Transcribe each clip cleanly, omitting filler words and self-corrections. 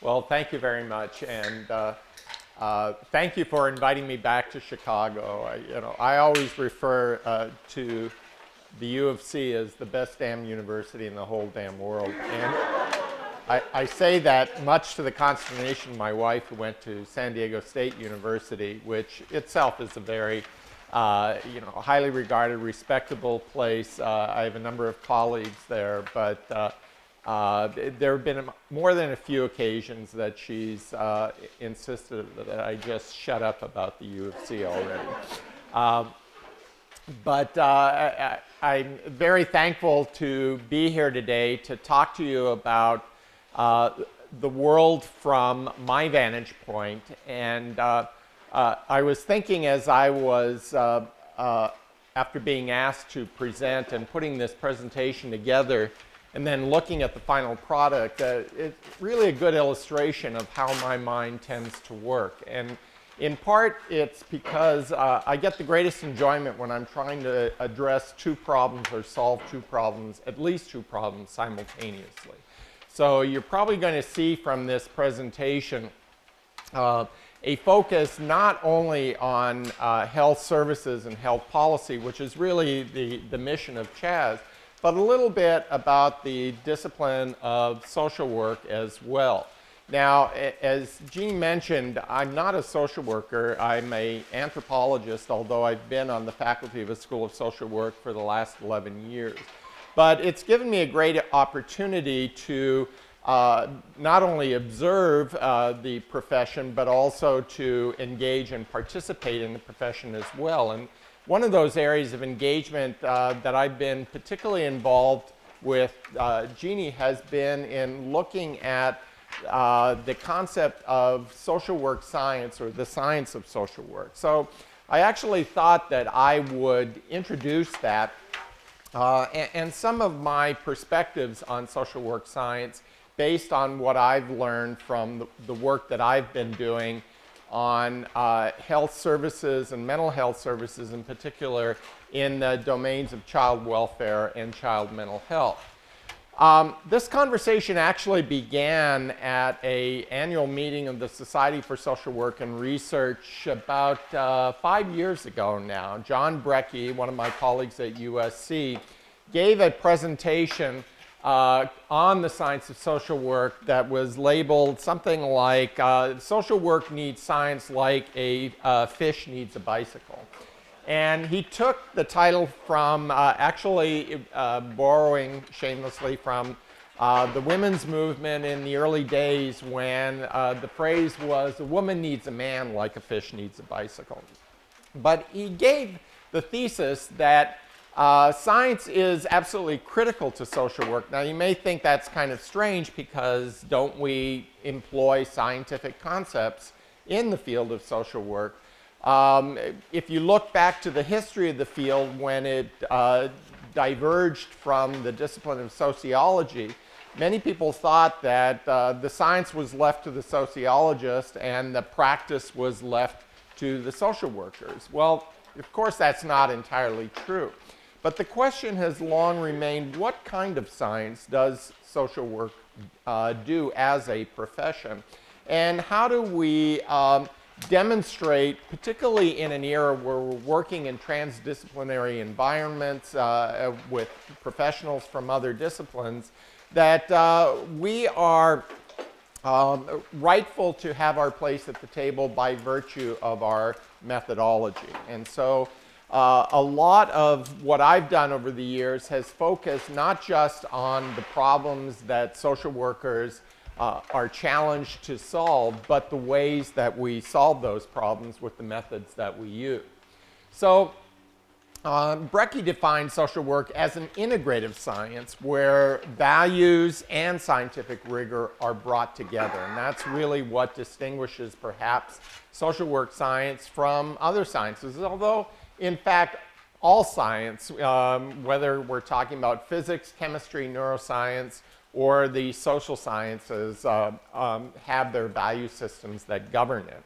Well, thank you very much, and thank you for inviting me back to Chicago. I always refer to the U of C as the best damn university in the whole damn world, and I say that much to the consternation of my wife, who went to San Diego State University, which itself is a very highly regarded, respectable place. I have a number of colleagues there, but there have been more than a few occasions that she's insisted that I just shut up about the U of C already. But I'm very thankful to be here today to talk to you about the world from my vantage point. And I was thinking as I was, after being asked to present and putting this presentation together, and then looking at the final product, it's really a good illustration of how my mind tends to work. And in part, it's because I get the greatest enjoyment when I'm trying to address two problems or solve two problems, at least two problems simultaneously. So you're probably going to see from this presentation a focus not only on health services and health policy, which is really the mission of CHAS, but a little bit about the discipline of social work as well. Now, as Jean mentioned, I'm not a social worker. I'm an anthropologist, although I've been on the faculty of a School of Social Work for the last 11 years. But it's given me a great opportunity to not only observe the profession, but also to engage and participate in the profession as well. And one of those areas of engagement that I've been particularly involved with Jeannie has been in looking at the concept of social work science, or the science of social work. So I actually thought that I would introduce that and some of my perspectives on social work science based on what I've learned from the work that I've been doing on health services and mental health services in particular in the domains of child welfare and child mental health. This conversation actually began at an annual meeting of the Society for Social Work and Research about 5 years ago now. John Brecky, one of my colleagues at USC, gave a presentation on the science of social work that was labeled something like social work needs science like a fish needs a bicycle. And he took the title from actually borrowing shamelessly from the women's movement in the early days when the phrase was, a woman needs a man like a fish needs a bicycle. But he gave the thesis that science is absolutely critical to social work. Now, you may think that's kind of strange because don't we employ scientific concepts in the field of social work? If you look back to the history of the field when it diverged from the discipline of sociology, many people thought that the science was left to the sociologist and the practice was left to the social workers. Well, of course, that's not entirely true. But the question has long remained, what kind of science does social work do as a profession? And how do we demonstrate, particularly in an era where we're working in transdisciplinary environments with professionals from other disciplines, that we are rightful to have our place at the table by virtue of our methodology. And so a lot of what I've done over the years has focused not just on the problems that social workers are challenged to solve, but the ways that we solve those problems with the methods that we use. So Brecky defined social work as an integrative science where values and scientific rigor are brought together. And that's really what distinguishes perhaps social work science from other sciences, although in fact all science, whether we're talking about physics, chemistry, neuroscience, or the social sciences have their value systems that govern it.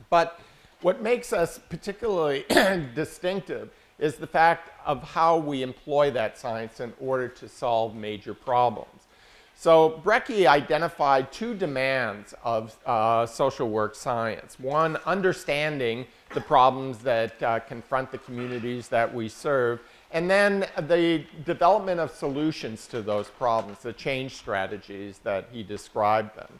But what makes us particularly distinctive is the fact of how we employ that science in order to solve major problems. So Brecky identified two demands of social work science. One, understanding the problems that confront the communities that we serve, and then the development of solutions to those problems, the change strategies that he described them.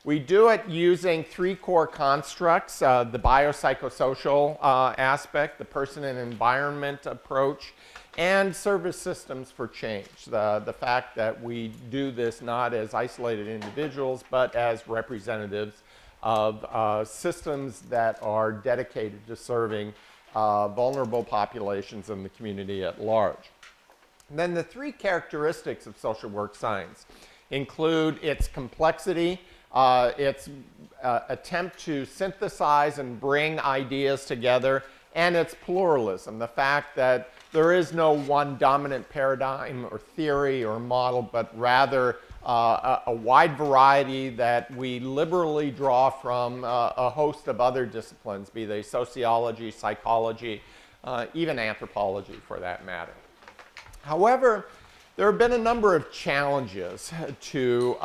We do it using three core constructs, the biopsychosocial aspect, the person and environment approach, and service systems for change. The fact that we do this not as isolated individuals, but as representatives of systems that are dedicated to serving vulnerable populations in the community at large. And then the three characteristics of social work science include its complexity, its attempt to synthesize and bring ideas together, and its pluralism, the fact that there is no one dominant paradigm or theory or model, but rather a wide variety that we liberally draw from a host of other disciplines, be they sociology, psychology, even anthropology for that matter. However, there have been a number of challenges to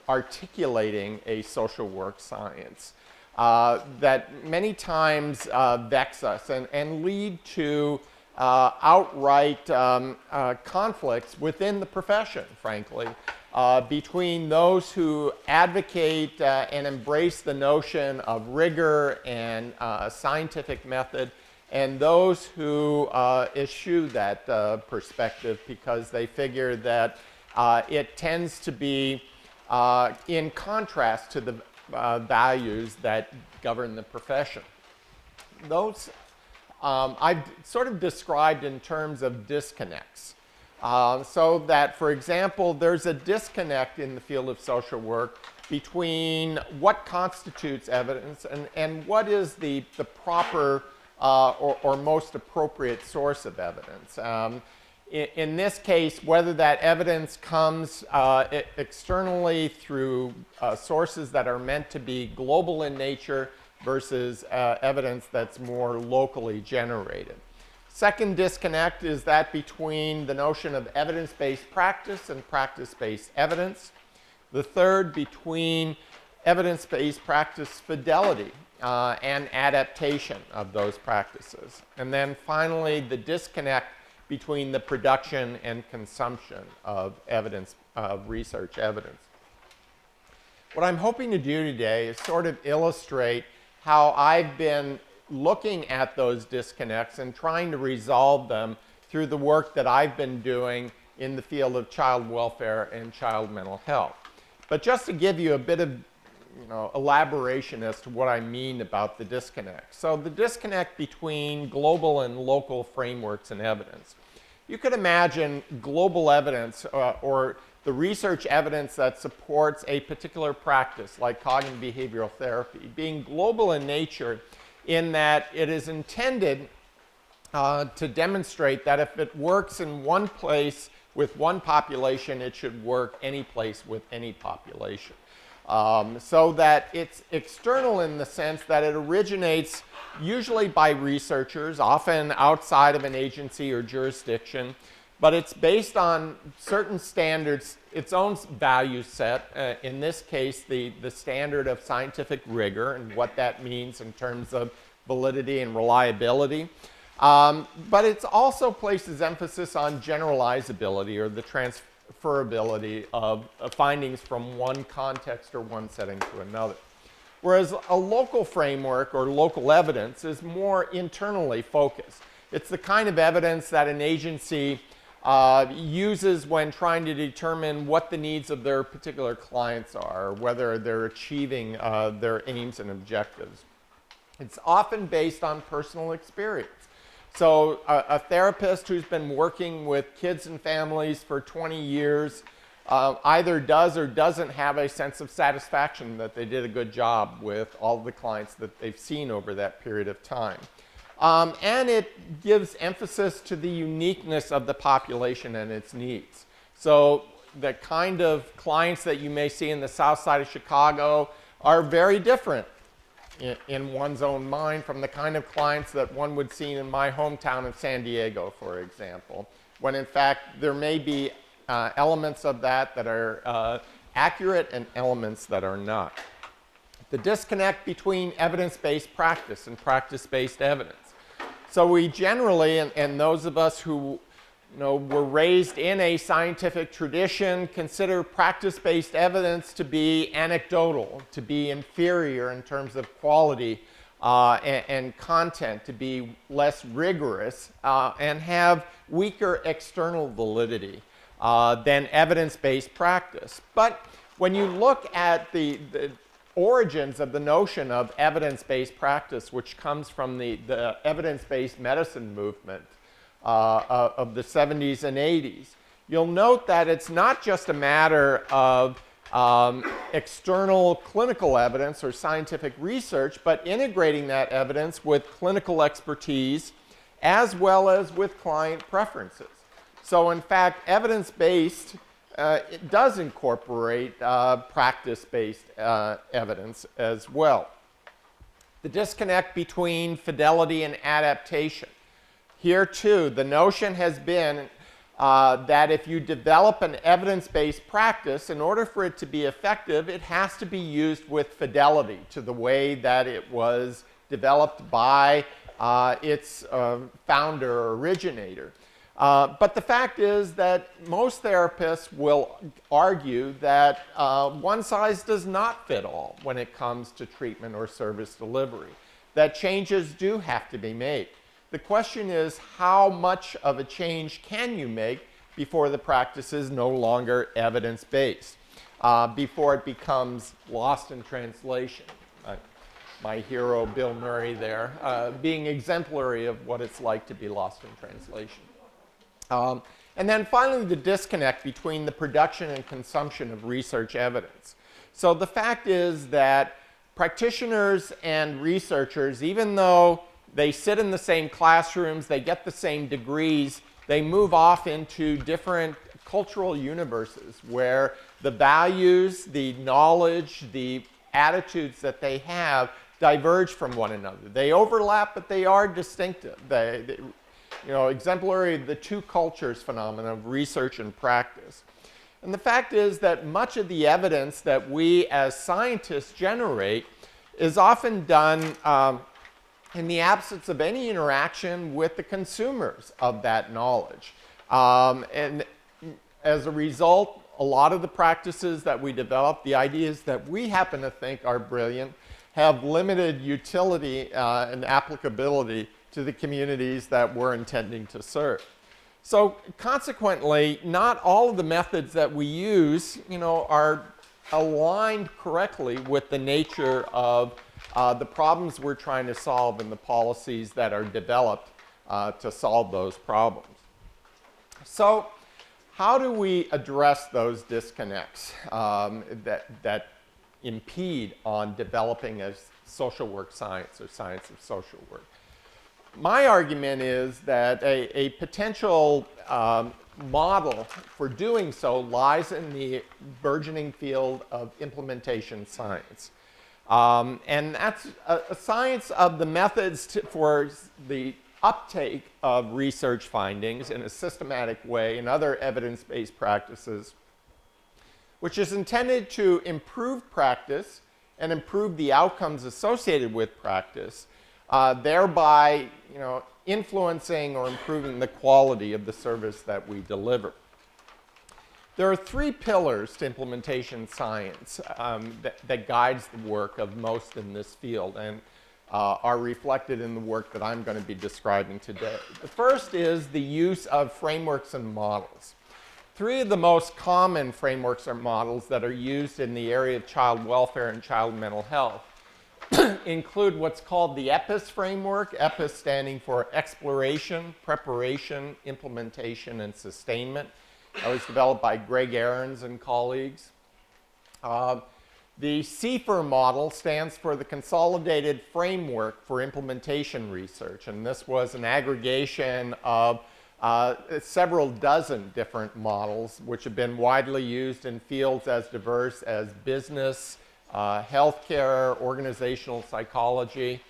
articulating a social work science that many times vex us and lead to outright conflicts within the profession, frankly, between those who advocate and embrace the notion of rigor and scientific method, and those who eschew that perspective because they figure that it tends to be in contrast to the values that govern the profession. Those I've sort of described in terms of disconnects. So that, for example, there's a disconnect in the field of social work between what constitutes evidence and what is the proper or most appropriate source of evidence. In this case, whether that evidence comes externally through sources that are meant to be global in nature versus evidence that's more locally generated. Second disconnect is that between the notion of evidence-based practice and practice-based evidence. The third, between evidence-based practice fidelity and adaptation of those practices. And then finally, the disconnect between the production and consumption of evidence, of research evidence. What I'm hoping to do today is sort of illustrate how I've been looking at those disconnects and trying to resolve them through the work that I've been doing in the field of child welfare and child mental health. But just to give you a bit of elaboration as to what I mean about the disconnect. So the disconnect between global and local frameworks and evidence. You could imagine global evidence or the research evidence that supports a particular practice like cognitive behavioral therapy being global in nature in that it is intended to demonstrate that if it works in one place with one population, it should work any place with any population. So that it's external in the sense that it originates usually by researchers, often outside of an agency or jurisdiction, but it's based on certain standards, its own value set, in this case, the standard of scientific rigor and what that means in terms of validity and reliability. But it also places emphasis on generalizability or the transferability of findings from one context or one setting to another. Whereas a local framework or local evidence is more internally focused. It's the kind of evidence that an agency uses when trying to determine what the needs of their particular clients are, or whether they're achieving their aims and objectives. It's often based on personal experience. So a therapist who's been working with kids and families for 20 years either does or doesn't have a sense of satisfaction that they did a good job with all the clients that they've seen over that period of time. And it gives emphasis to the uniqueness of the population and its needs. So the kind of clients that you may see in the south side of Chicago are very different in one's own mind from the kind of clients that one would see in my hometown of San Diego, for example, when in fact there may be elements of that are accurate and elements that are not. The disconnect between evidence-based practice and practice-based evidence. So we generally, and those of us who were raised in a scientific tradition, consider practice-based evidence to be anecdotal, to be inferior in terms of quality and content, to be less rigorous, and have weaker external validity than evidence-based practice. But when you look at the origins of the notion of evidence-based practice, which comes from the evidence-based medicine movement of the 70s and 80s, you'll note that it's not just a matter of external clinical evidence or scientific research, but integrating that evidence with clinical expertise as well as with client preferences. So in fact, evidence-based it does incorporate practice-based evidence as well. The disconnect between fidelity and adaptation. Here too, the notion has been that if you develop an evidence-based practice, in order for it to be effective, it has to be used with fidelity to the way that it was developed by its founder or originator. But the fact is that most therapists will argue that one size does not fit all when it comes to treatment or service delivery, that changes do have to be made. The question is, how much of a change can you make before the practice is no longer evidence-based, before it becomes lost in translation? My hero, Bill Murray there, being exemplary of what it's like to be lost in translation. And then finally, the disconnect between the production and consumption of research evidence. So the fact is that practitioners and researchers, even though they sit in the same classrooms, they get the same degrees, they move off into different cultural universes where the values, the knowledge, the attitudes that they have diverge from one another. They overlap, but they are distinctive. Exemplary of the two cultures phenomenon of research and practice. And the fact is that much of the evidence that we as scientists generate is often done in the absence of any interaction with the consumers of that knowledge. And as a result, a lot of the practices that we develop, the ideas that we happen to think are brilliant, have limited utility and applicability to the communities that we're intending to serve. So consequently, not all of the methods that we use, are aligned correctly with the nature of the problems we're trying to solve and the policies that are developed to solve those problems. So how do we address those disconnects that impede on developing a social work science or science of social work? My argument is that a potential model for doing so lies in the burgeoning field of implementation science. And that's a science of the methods for the uptake of research findings in a systematic way and other evidence-based practices, which is intended to improve practice and improve the outcomes associated with practice, thereby influencing or improving the quality of the service that we deliver. There are three pillars to implementation science that guides the work of most in this field and are reflected in the work that I'm going to be describing today. The first is the use of frameworks and models. Three of the most common frameworks or models that are used in the area of child welfare and child mental health include what's called the Epis Framework, Epis standing for Exploration, Preparation, Implementation, and Sustainment. That was developed by Greg Ahrens and colleagues. The CFIR model stands for the Consolidated Framework for Implementation Research, and this was an aggregation of several dozen different models which have been widely used in fields as diverse as business, healthcare, organizational psychology,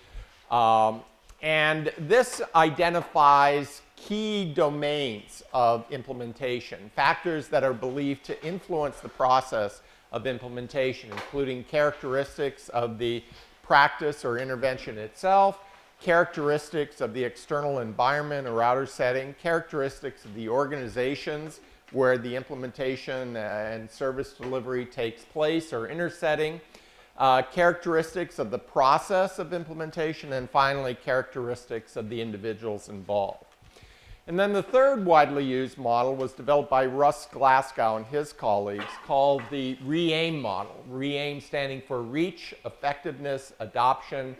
And this identifies key domains of implementation, factors that are believed to influence the process of implementation, including characteristics of the practice or intervention itself, characteristics of the external environment or outer setting, characteristics of the organizations where the implementation and service delivery takes place or intersetting, characteristics of the process of implementation, and finally, characteristics of the individuals involved. And then the third widely used model was developed by Russ Glasgow and his colleagues, called the RE-AIM model. RE-AIM standing for Reach, Effectiveness, Adoption,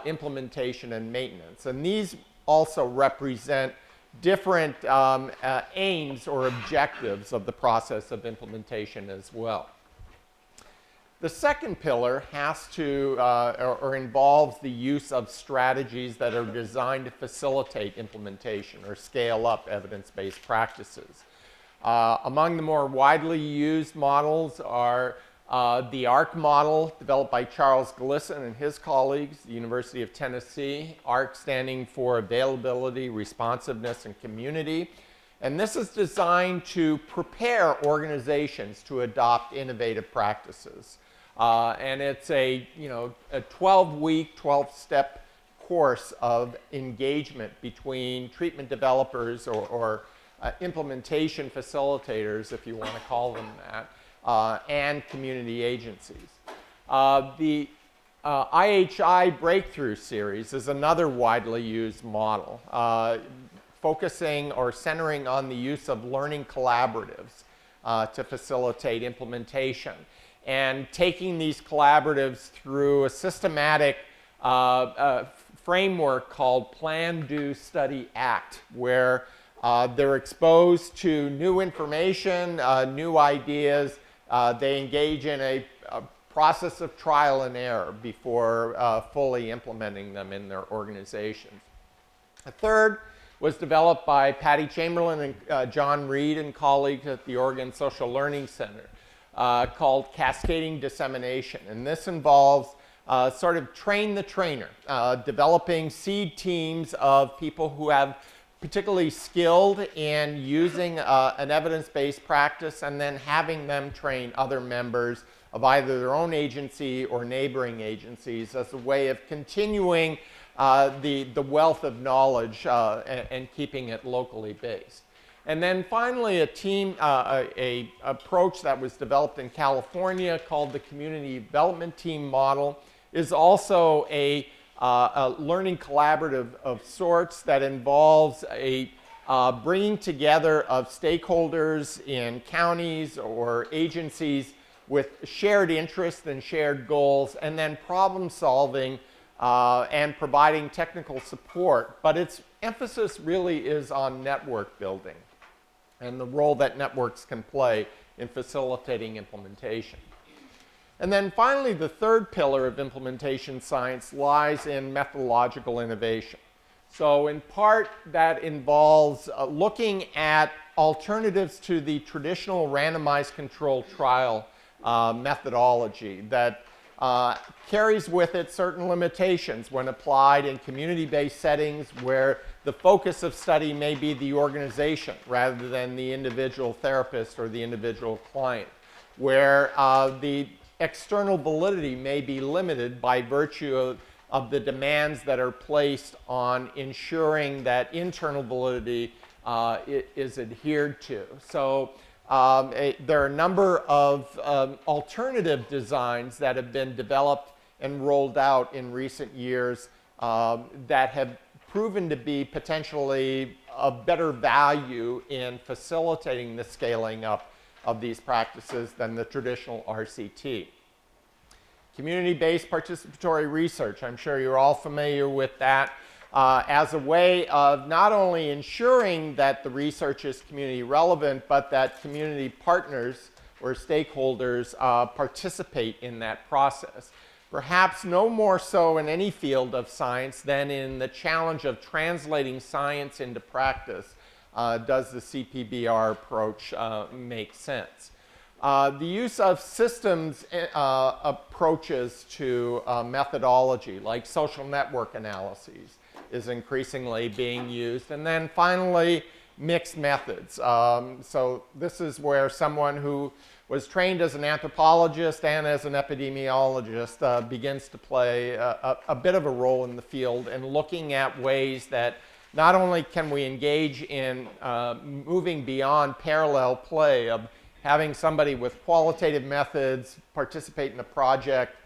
Implementation, and Maintenance. And these also represent different aims or objectives of the process of implementation as well. The second pillar has to, or involves the use of strategies that are designed to facilitate implementation or scale up evidence-based practices. Among the more widely used models are the ARC model, developed by Charles Glisson and his colleagues, the University of Tennessee, ARC standing for Availability, Responsiveness, and Community. And this is designed to prepare organizations to adopt innovative practices. And it's a 12-week, 12-step course of engagement between treatment developers or implementation facilitators, if you want to call them that, and community agencies. The Ihi Breakthrough Series is another widely used model, focusing or centering on the use of learning collaboratives to facilitate implementation, and taking these collaboratives through a systematic framework called Plan, Do, Study, Act, where they're exposed to new information, new ideas. They engage in a process of trial and error before fully implementing them in their organizations. A third was developed by Patty Chamberlain and John Reed and colleagues at the Oregon Social Learning Center, called Cascading Dissemination. And this involves sort of train the trainer, developing seed teams of people who have particularly skilled in using an evidence-based practice, and then having them train other members of either their own agency or neighboring agencies as a way of continuing the wealth of knowledge and keeping it locally based. And then finally, a team, a approach that was developed in California called the Community Development Team Model is also a learning collaborative of sorts that involves a bringing together of stakeholders in counties or agencies with shared interests and shared goals, and then problem solving and providing technical support. But its emphasis really is on network building and the role that networks can play in facilitating implementation. And then finally, the third pillar of implementation science lies in methodological innovation. So in part, that involves looking at alternatives to the traditional randomized controlled trial methodology that carries with it certain limitations when applied in community-based settings where the focus of study may be the organization rather than the individual therapist or the individual client, where the external validity may be limited by virtue of the demands that are placed on ensuring that internal validity is adhered to. So there are a number of alternative designs that have been developed and rolled out in recent years that have proven to be potentially of better value in facilitating the scaling up of these practices than the traditional RCT. Community-based participatory research, I'm sure you're all familiar with that, as a way of not only ensuring that the research is community relevant, but that community partners or stakeholders participate in that process. Perhaps no more so in any field of science than in the challenge of translating science into practice does the CPBR approach make sense. The use of systems approaches to methodology, like social network analyses, is increasingly being used. And then finally, mixed methods. So this is where someone who was trained as an anthropologist and as an epidemiologist begins to play a bit of a role in the field, and looking at ways that not only can we engage in moving beyond parallel play of having somebody with qualitative methods participate in a project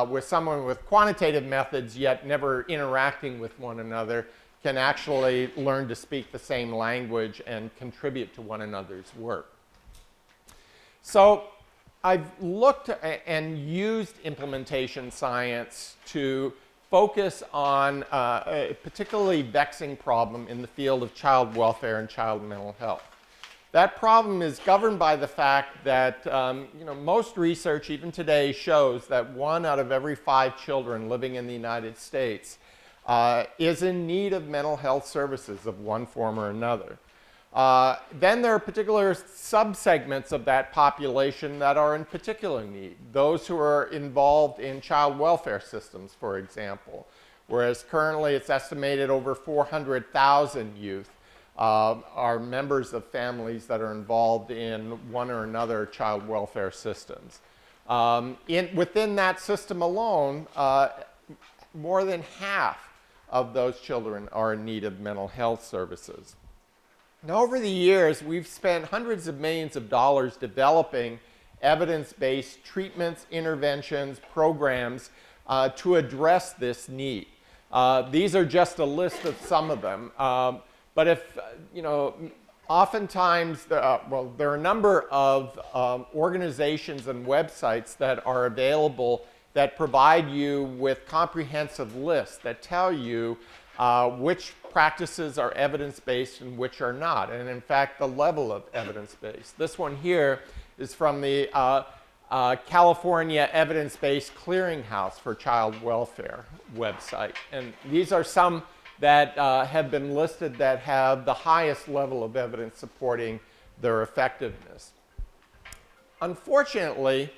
with someone with quantitative methods yet never interacting with one another, can actually learn to speak the same language and contribute to one another's work. So I've looked and used implementation science to focus on a particularly vexing problem in the field of child welfare and child mental health. That problem is governed by the fact that most research, even today, shows that 1 out of every 5 children living in the United States is in need of mental health services of one form or another. Then there are particular subsegments of that population that are in particular need. Those who are involved in child welfare systems, for example, whereas currently it's estimated over 400,000 youth are members of families that are involved in one or another child welfare systems. Within that system alone, more than half of those children are in need of mental health services. Now, over the years, we've spent hundreds of millions of dollars developing evidence-based treatments, interventions, programs to address this need. These are just a list of some of them. But if, oftentimes, there are a number of organizations and websites that are available that provide you with comprehensive lists that tell you which practices are evidence-based and which are not, and in fact, the level of evidence-based. This one here is from the California Evidence-Based Clearinghouse for Child Welfare website. And these are some that have been listed that have the highest level of evidence supporting their effectiveness. Unfortunately,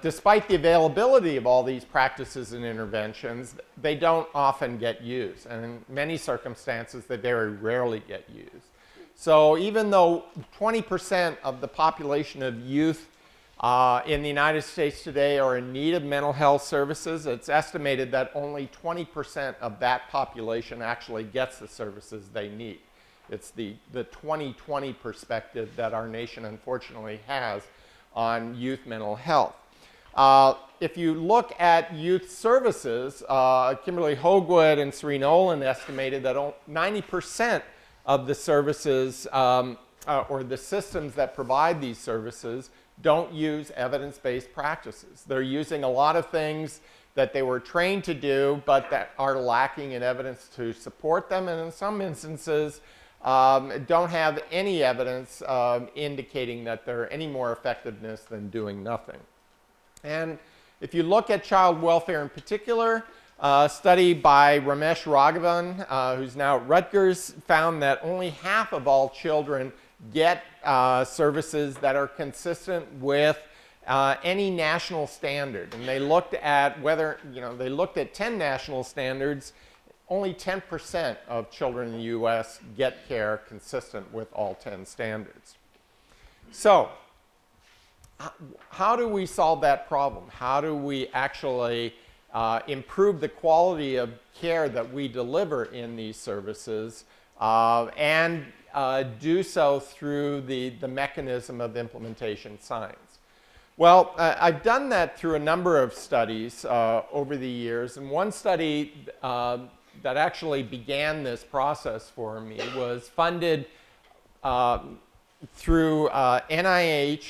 despite the availability of all these practices and interventions, they don't often get used. And in many circumstances, they very rarely get used. So even though 20% of the population of youth in the United States today are in need of mental health services, it's estimated that only 20% of that population actually gets the services they need. It's the 20/20 perspective that our nation unfortunately has on youth mental health. If you look at youth services, Kimberly Hoagwood and Serene Olin estimated that 90% of the services or the systems that provide these services don't use evidence-based practices. They're using a lot of things that they were trained to do, but that are lacking in evidence to support them, and in some instances don't have any evidence indicating that they're any more effectiveness than doing nothing. And if you look at child welfare in particular, a study by Ramesh Raghavan, who's now at Rutgers, found that only half of all children get services that are consistent with any national standard. And they looked at they looked at 10 national standards. Only 10% of children in the US get care consistent with all 10 standards. So, how do we solve that problem? How do we actually improve the quality of care that we deliver in these services and do so through the mechanism of implementation science? Well, I've done that through a number of studies over the years, and one study that actually began this process for me was funded through NIMH,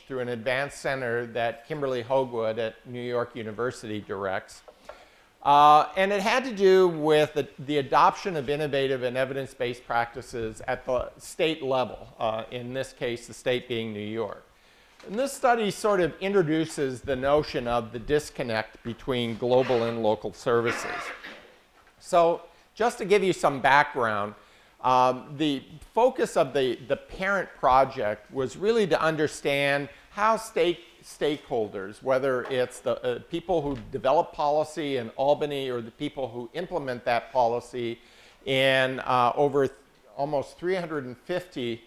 through an advanced center that Kimberly Hoagwood at New York University directs. And it had to do with the adoption of innovative and evidence-based practices at the state level, in this case, the state being New York. And this study sort of introduces the notion of the disconnect between global and local services. So just to give you some background, The focus of the parent project was really to understand how stakeholders, whether it's the people who develop policy in Albany or the people who implement that policy in over almost 350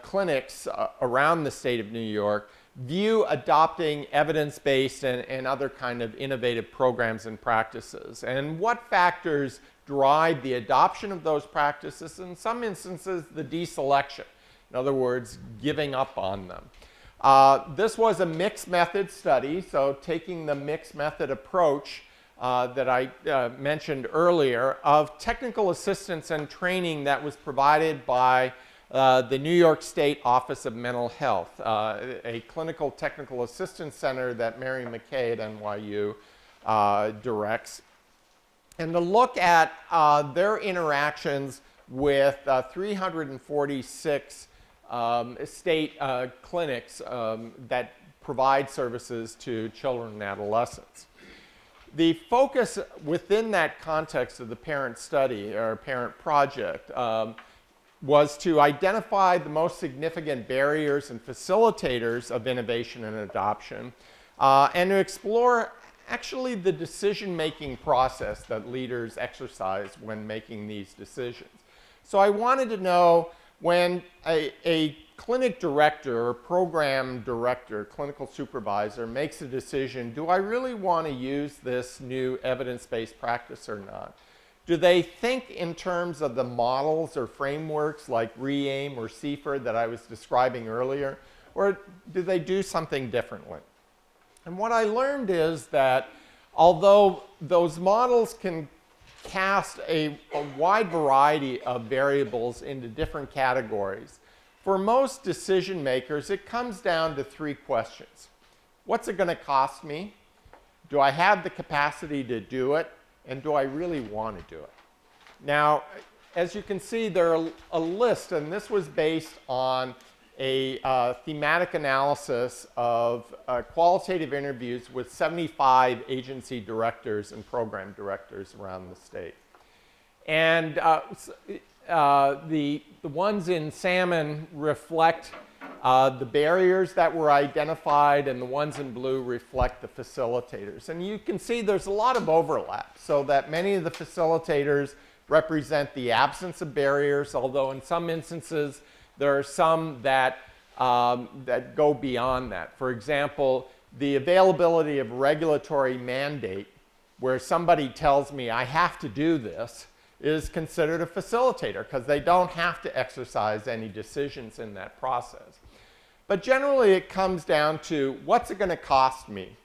clinics around the state of New York, view adopting evidence-based and other kind of innovative programs and practices, and what factors drive the adoption of those practices, in some instances the deselection, in other words, giving up on them. This was a mixed method study, so taking the mixed method approach that I mentioned earlier of technical assistance and training that was provided by the New York State Office of Mental Health, a clinical technical assistance center that Mary McKay at NYU directs, and to look at their interactions with 346 state clinics that provide services to children and adolescents. The focus within that context of the parent study or parent project was to identify the most significant barriers and facilitators of innovation and adoption, and to explore actually the decision-making process that leaders exercise when making these decisions. So I wanted to know, when a clinic director or program director, clinical supervisor makes a decision, do I really want to use this new evidence-based practice or not? Do they think in terms of the models or frameworks like RE-AIM or CFR that I was describing earlier, or do they do something differently? And what I learned is that although those models can cast a wide variety of variables into different categories, for most decision makers, it comes down to three questions. What's it going to cost me? Do I have the capacity to do it? And do I really want to do it? Now, as you can see, there are a list, and this was based on a thematic analysis of qualitative interviews with 75 agency directors and program directors around the state. And the ones in salmon reflect the barriers that were identified, and the ones in blue reflect the facilitators. And you can see there's a lot of overlap, so that many of the facilitators represent the absence of barriers, although in some instances there are some that, that go beyond that. For example, the availability of regulatory mandate, where somebody tells me I have to do this, is considered a facilitator because they don't have to exercise any decisions in that process. But generally it comes down to, what's it going to cost me?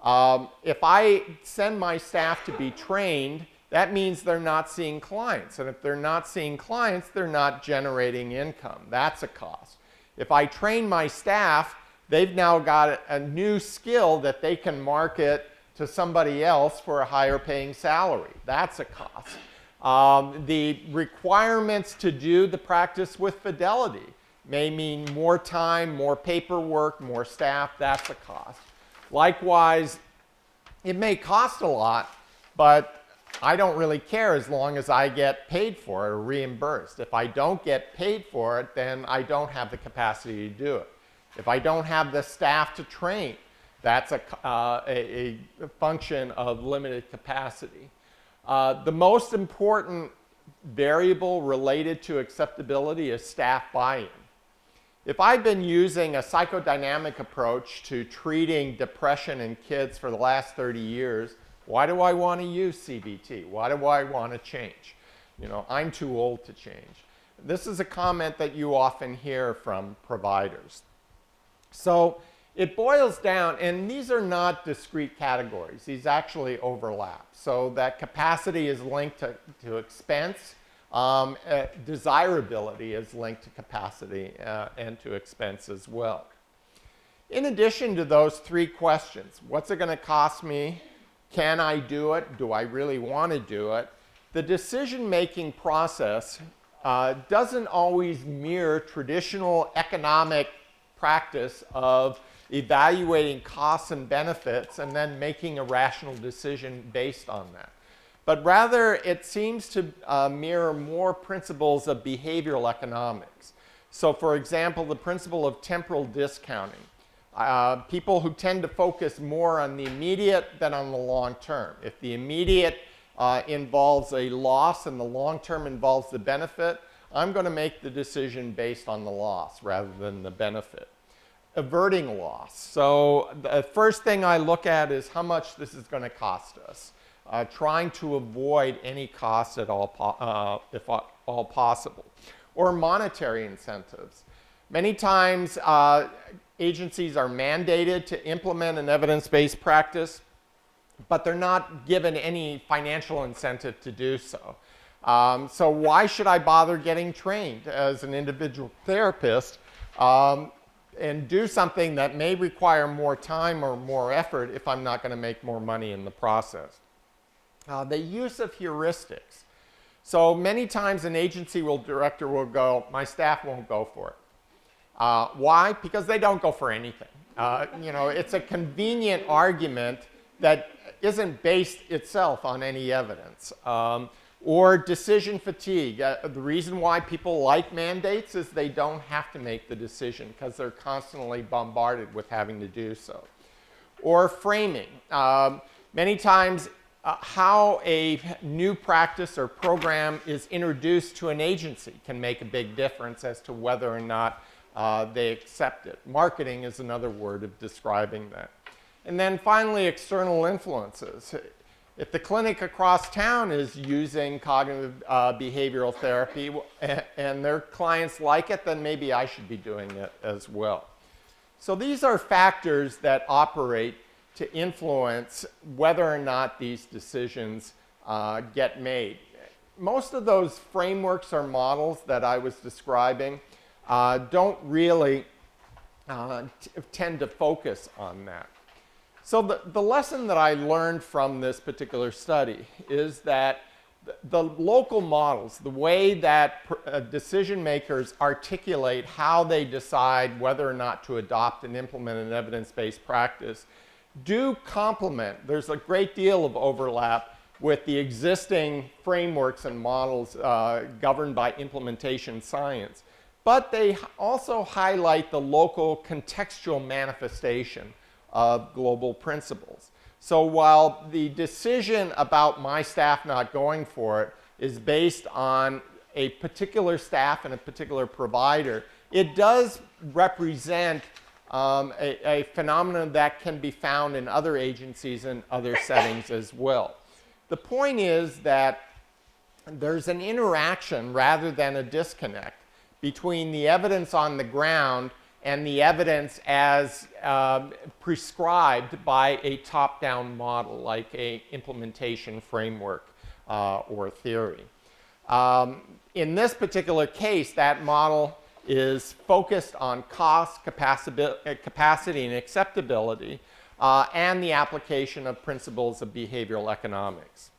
If I send my staff to be trained, that means they're not seeing clients. And if they're not seeing clients, they're not generating income. That's a cost. If I train my staff, they've now got a new skill that they can market to somebody else for a higher paying salary. That's a cost. The requirements to do the practice with fidelity may mean more time, more paperwork, more staff. That's a cost. Likewise, it may cost a lot, but I don't really care as long as I get paid for it or reimbursed. If I don't get paid for it, then I don't have the capacity to do it. If I don't have the staff to train, that's a function of limited capacity. The most important variable related to acceptability is staff buy-in. If I've been using a psychodynamic approach to treating depression in kids for the last 30 years, why do I want to use CBT? Why do I want to change? You know, I'm too old to change. This is a comment that you often hear from providers. So it boils down, and these are not discrete categories. These actually overlap. So that capacity is linked to expense. Desirability is linked to capacity and to expense as well. In addition to those three questions, what's it going to cost me? Can I do it? Do I really want to do it? The decision-making process doesn't always mirror traditional economic practice of evaluating costs and benefits and then making a rational decision based on that. but rather it seems to mirror more principles of behavioral economics. So for example, the principle of temporal discounting. People who tend to focus more on the immediate than on the long term. If the immediate involves a loss and the long term involves the benefit, I'm going to make the decision based on the loss rather than the benefit. Averting loss. So the first thing I look at is how much this is going to cost us. Trying to avoid any cost at all, if all possible. Or monetary incentives. Many times agencies are mandated to implement an evidence-based practice, but they're not given any financial incentive to do so. So why should I bother getting trained as an individual therapist and do something that may require more time or more effort if I'm not going to make more money in the process? The use of heuristics. So many times an agency director will go, my staff won't go for it. Why? Because they don't go for anything. It's a convenient argument that isn't based itself on any evidence. Or decision fatigue. The reason why people like mandates is they don't have to make the decision because they're constantly bombarded with having to do so. Or framing. Many times how a new practice or program is introduced to an agency can make a big difference as to whether or not they accept it. Marketing is another word of describing that. And then finally, external influences. If the clinic across town is using cognitive behavioral therapy and their clients like it, then maybe I should be doing it as well. So these are factors that operate to influence whether or not these decisions get made. Most of those frameworks or models that I was describing don't really tend to focus on that. So the lesson that I learned from this particular study is that the local models, the way that decision makers articulate how they decide whether or not to adopt and implement an evidence-based practice, do complement. There's a great deal of overlap with the existing frameworks and models governed by implementation science. But they also highlight the local contextual manifestation of global principles. So while the decision about my staff not going for it is based on a particular staff and a particular provider, it does represent a phenomenon that can be found in other agencies and other settings as well. The point is that there's an interaction rather than a disconnect between the evidence on the ground and the evidence as prescribed by a top-down model like a implementation framework or theory. In this particular case, that model is focused on cost, capacity, and acceptability, and the application of principles of behavioral economics.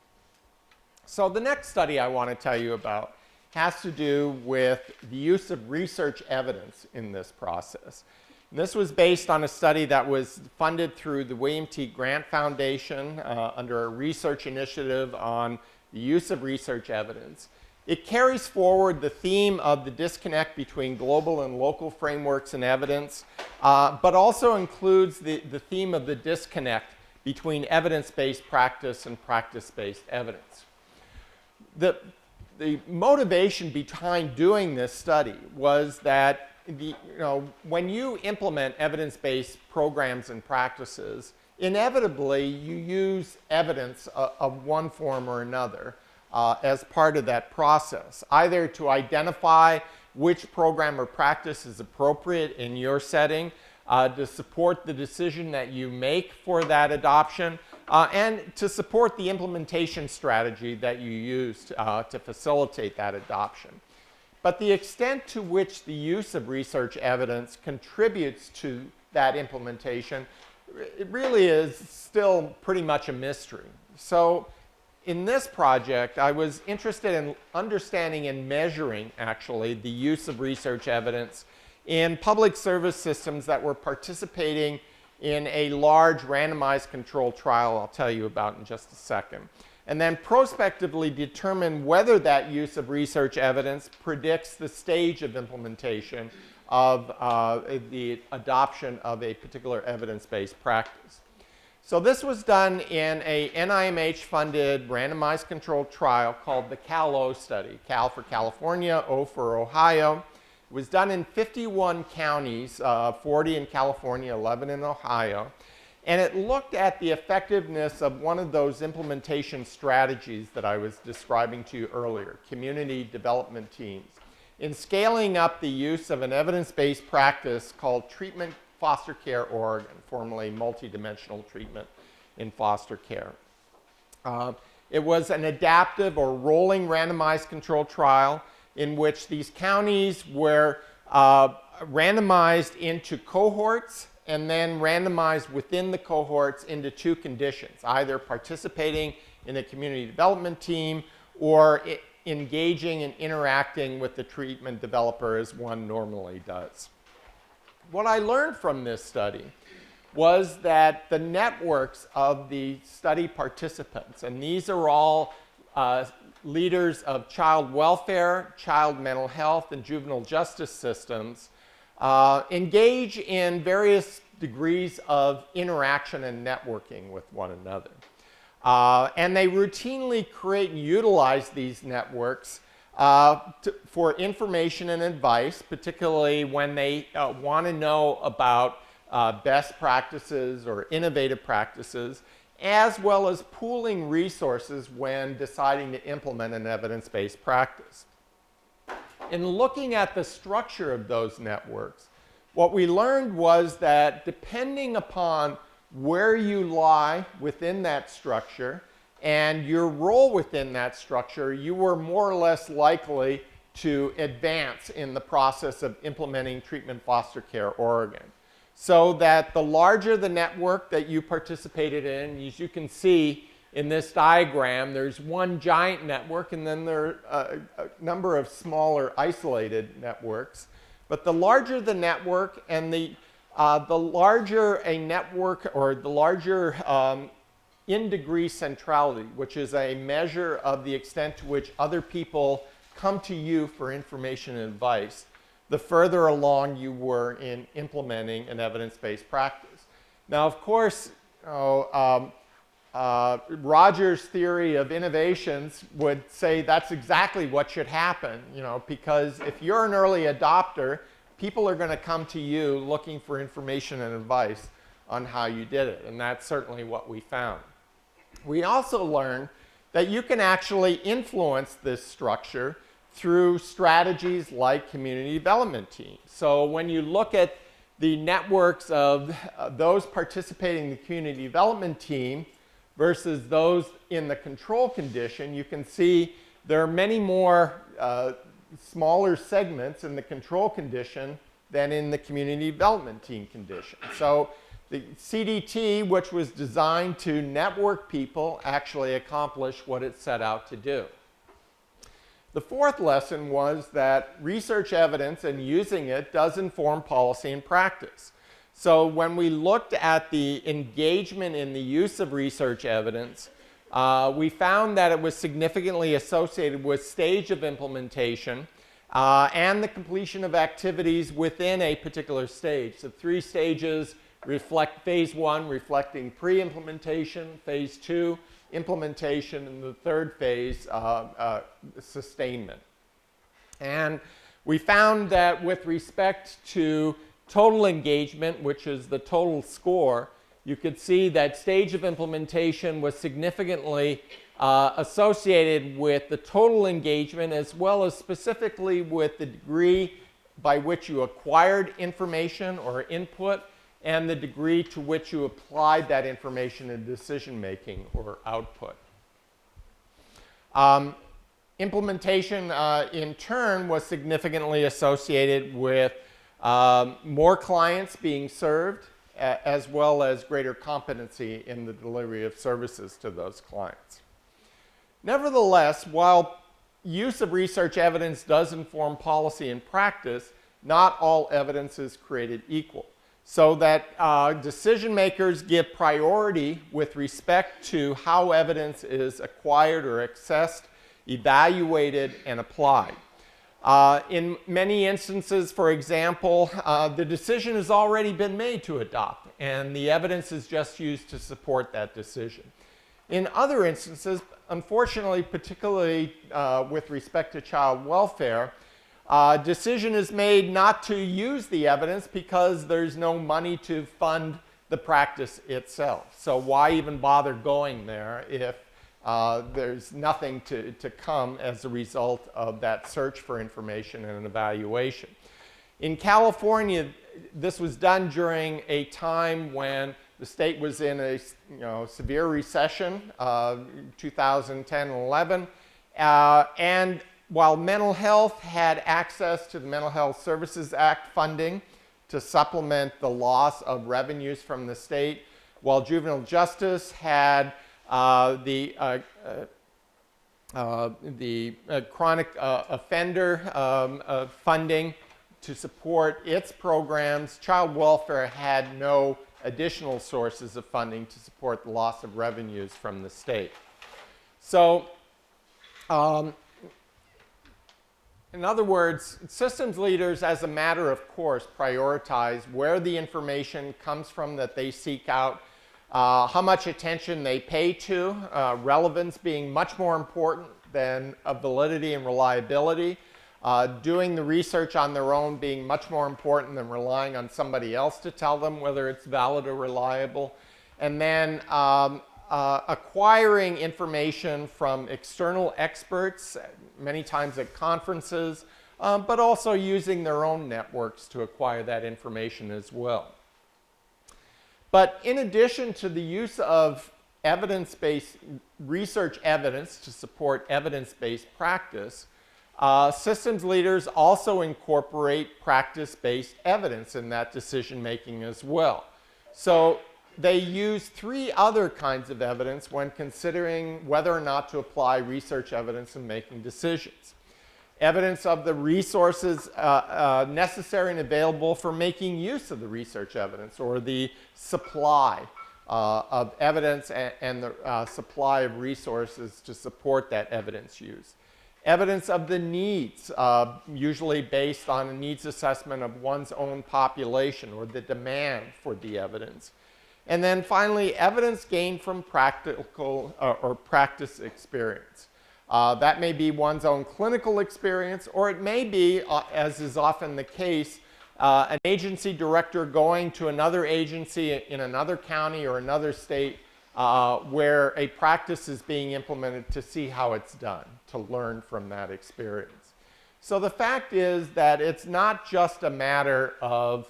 So the next study I want to tell you about has to do with the use of research evidence in this process. And this was based on a study that was funded through the William T. Grant Foundation under a research initiative on the use of research evidence. It carries forward the theme of the disconnect between global and local frameworks and evidence, but also includes the theme of the disconnect between evidence-based practice and practice-based evidence. The motivation behind doing this study was that when you implement evidence-based programs and practices, inevitably you use evidence of one form or another as part of that process, either to identify which program or practice is appropriate in your setting, to support the decision that you make for that adoption, and to support the implementation strategy that you use to facilitate that adoption. But the extent to which the use of research evidence contributes to that implementation, it really is still pretty much a mystery. So in this project, I was interested in understanding and measuring, actually, the use of research evidence in public service systems that were participating in a large randomized controlled trial I'll tell you about in just a second. and then prospectively determine whether that use of research evidence predicts the stage of implementation of the adoption of a particular evidence-based practice. So this was done in a NIMH-funded randomized controlled trial called the CAL-O study. CAL for California, O for Ohio. It was done in 51 counties, 40 in California, 11 in Ohio. And it looked at the effectiveness of one of those implementation strategies that I was describing to you earlier, community development teams, in scaling up the use of an evidence-based practice called treatment foster care Oregon, formerly multidimensional treatment in foster care. It was an adaptive or rolling randomized controlled trial in which these counties were randomized into cohorts and then randomized within the cohorts into two conditions, either participating in a community development team or engaging and interacting with the treatment developer as one normally does. What I learned from this study was that the networks of the study participants, and these are all leaders of child welfare, child mental health, and juvenile justice systems, engage in various degrees of interaction and networking with one another. And they routinely create and utilize these networks for information and advice, particularly when they want to know about best practices or innovative practices, as well as pooling resources when deciding to implement an evidence-based practice. In looking at the structure of those networks, what we learned was that depending upon where you lie within that structure and your role within that structure, you were more or less likely to advance in the process of implementing treatment foster care Oregon. So that the larger the network that you participated in, as you can see in this diagram, there's one giant network and then there are a number of smaller isolated networks. But the larger the network and the larger a network, or the larger in degree centrality, which is a measure of the extent to which other people come to you for information and advice, the further along you were in implementing an evidence-based practice. Now, of course, Roger's theory of innovations would say that's exactly what should happen, because if you're an early adopter, people are going to come to you looking for information and advice on how you did it, and that's certainly what we found. We also learned that you can actually influence this structure through strategies like community development teams. So when you look at the networks of those participating in the community development team versus those in the control condition, you can see there are many more smaller segments in the control condition than in the community development team condition. So the CDT, which was designed to network people, actually accomplished what it set out to do. The fourth lesson was that research evidence and using it does inform policy and practice. So when we looked at the engagement in the use of research evidence, we found that it was significantly associated with stage of implementation and the completion of activities within a particular stage. So 3 stages reflect phase 1, reflecting pre-implementation, phase 2, implementation, and the third phase, sustainment. And we found that with respect to total engagement, which is the total score, you could see that stage of implementation was significantly associated with the total engagement, as well as specifically with the degree by which you acquired information or input and the degree to which you applied that information in decision making or output. Implementation, in turn, was significantly associated with more clients being served, as well as greater competency in the delivery of services to those clients. Nevertheless, while use of research evidence does inform policy and practice, not all evidence is created equal. so that decision makers give priority with respect to how evidence is acquired or accessed, evaluated, and applied. In many instances, for example, the decision has already been made to adopt, and the evidence is just used to support that decision. In other instances, unfortunately, particularly with respect to child welfare, decision is made not to use the evidence because there's no money to fund the practice itself. So why even bother going there if there's nothing to come as a result of that search for information and an evaluation? In California, this was done during a time when the state was in a severe recession, 2010 and 11, and while mental health had access to the Mental Health Services Act funding to supplement the loss of revenues from the state, while juvenile justice had the chronic offender funding to support its programs, child welfare had no additional sources of funding to support the loss of revenues from the state. So, in other words, systems leaders, as a matter of course, prioritize where the information comes from that they seek out, how much attention they pay to, relevance being much more important than validity and reliability, doing the research on their own being much more important than relying on somebody else to tell them whether it's valid or reliable, and then acquiring information from external experts, many times at conferences, but also using their own networks to acquire that information as well. But in addition to the use of evidence-based research evidence to support evidence-based practice, systems leaders also incorporate practice-based evidence in that decision-making as well. So they use three other kinds of evidence when considering whether or not to apply research evidence in making decisions. Evidence of the resources necessary and available for making use of the research evidence, or the supply of evidence and the supply of resources to support that evidence use. Evidence of the needs, usually based on a needs assessment of one's own population or the demand for the evidence. And then finally, evidence gained from practical or practice experience. That may be one's own clinical experience, or it may be, as is often the case, an agency director going to another agency in another county or another state where a practice is being implemented to see how it's done, to learn from that experience. So the fact is that it's not just a matter of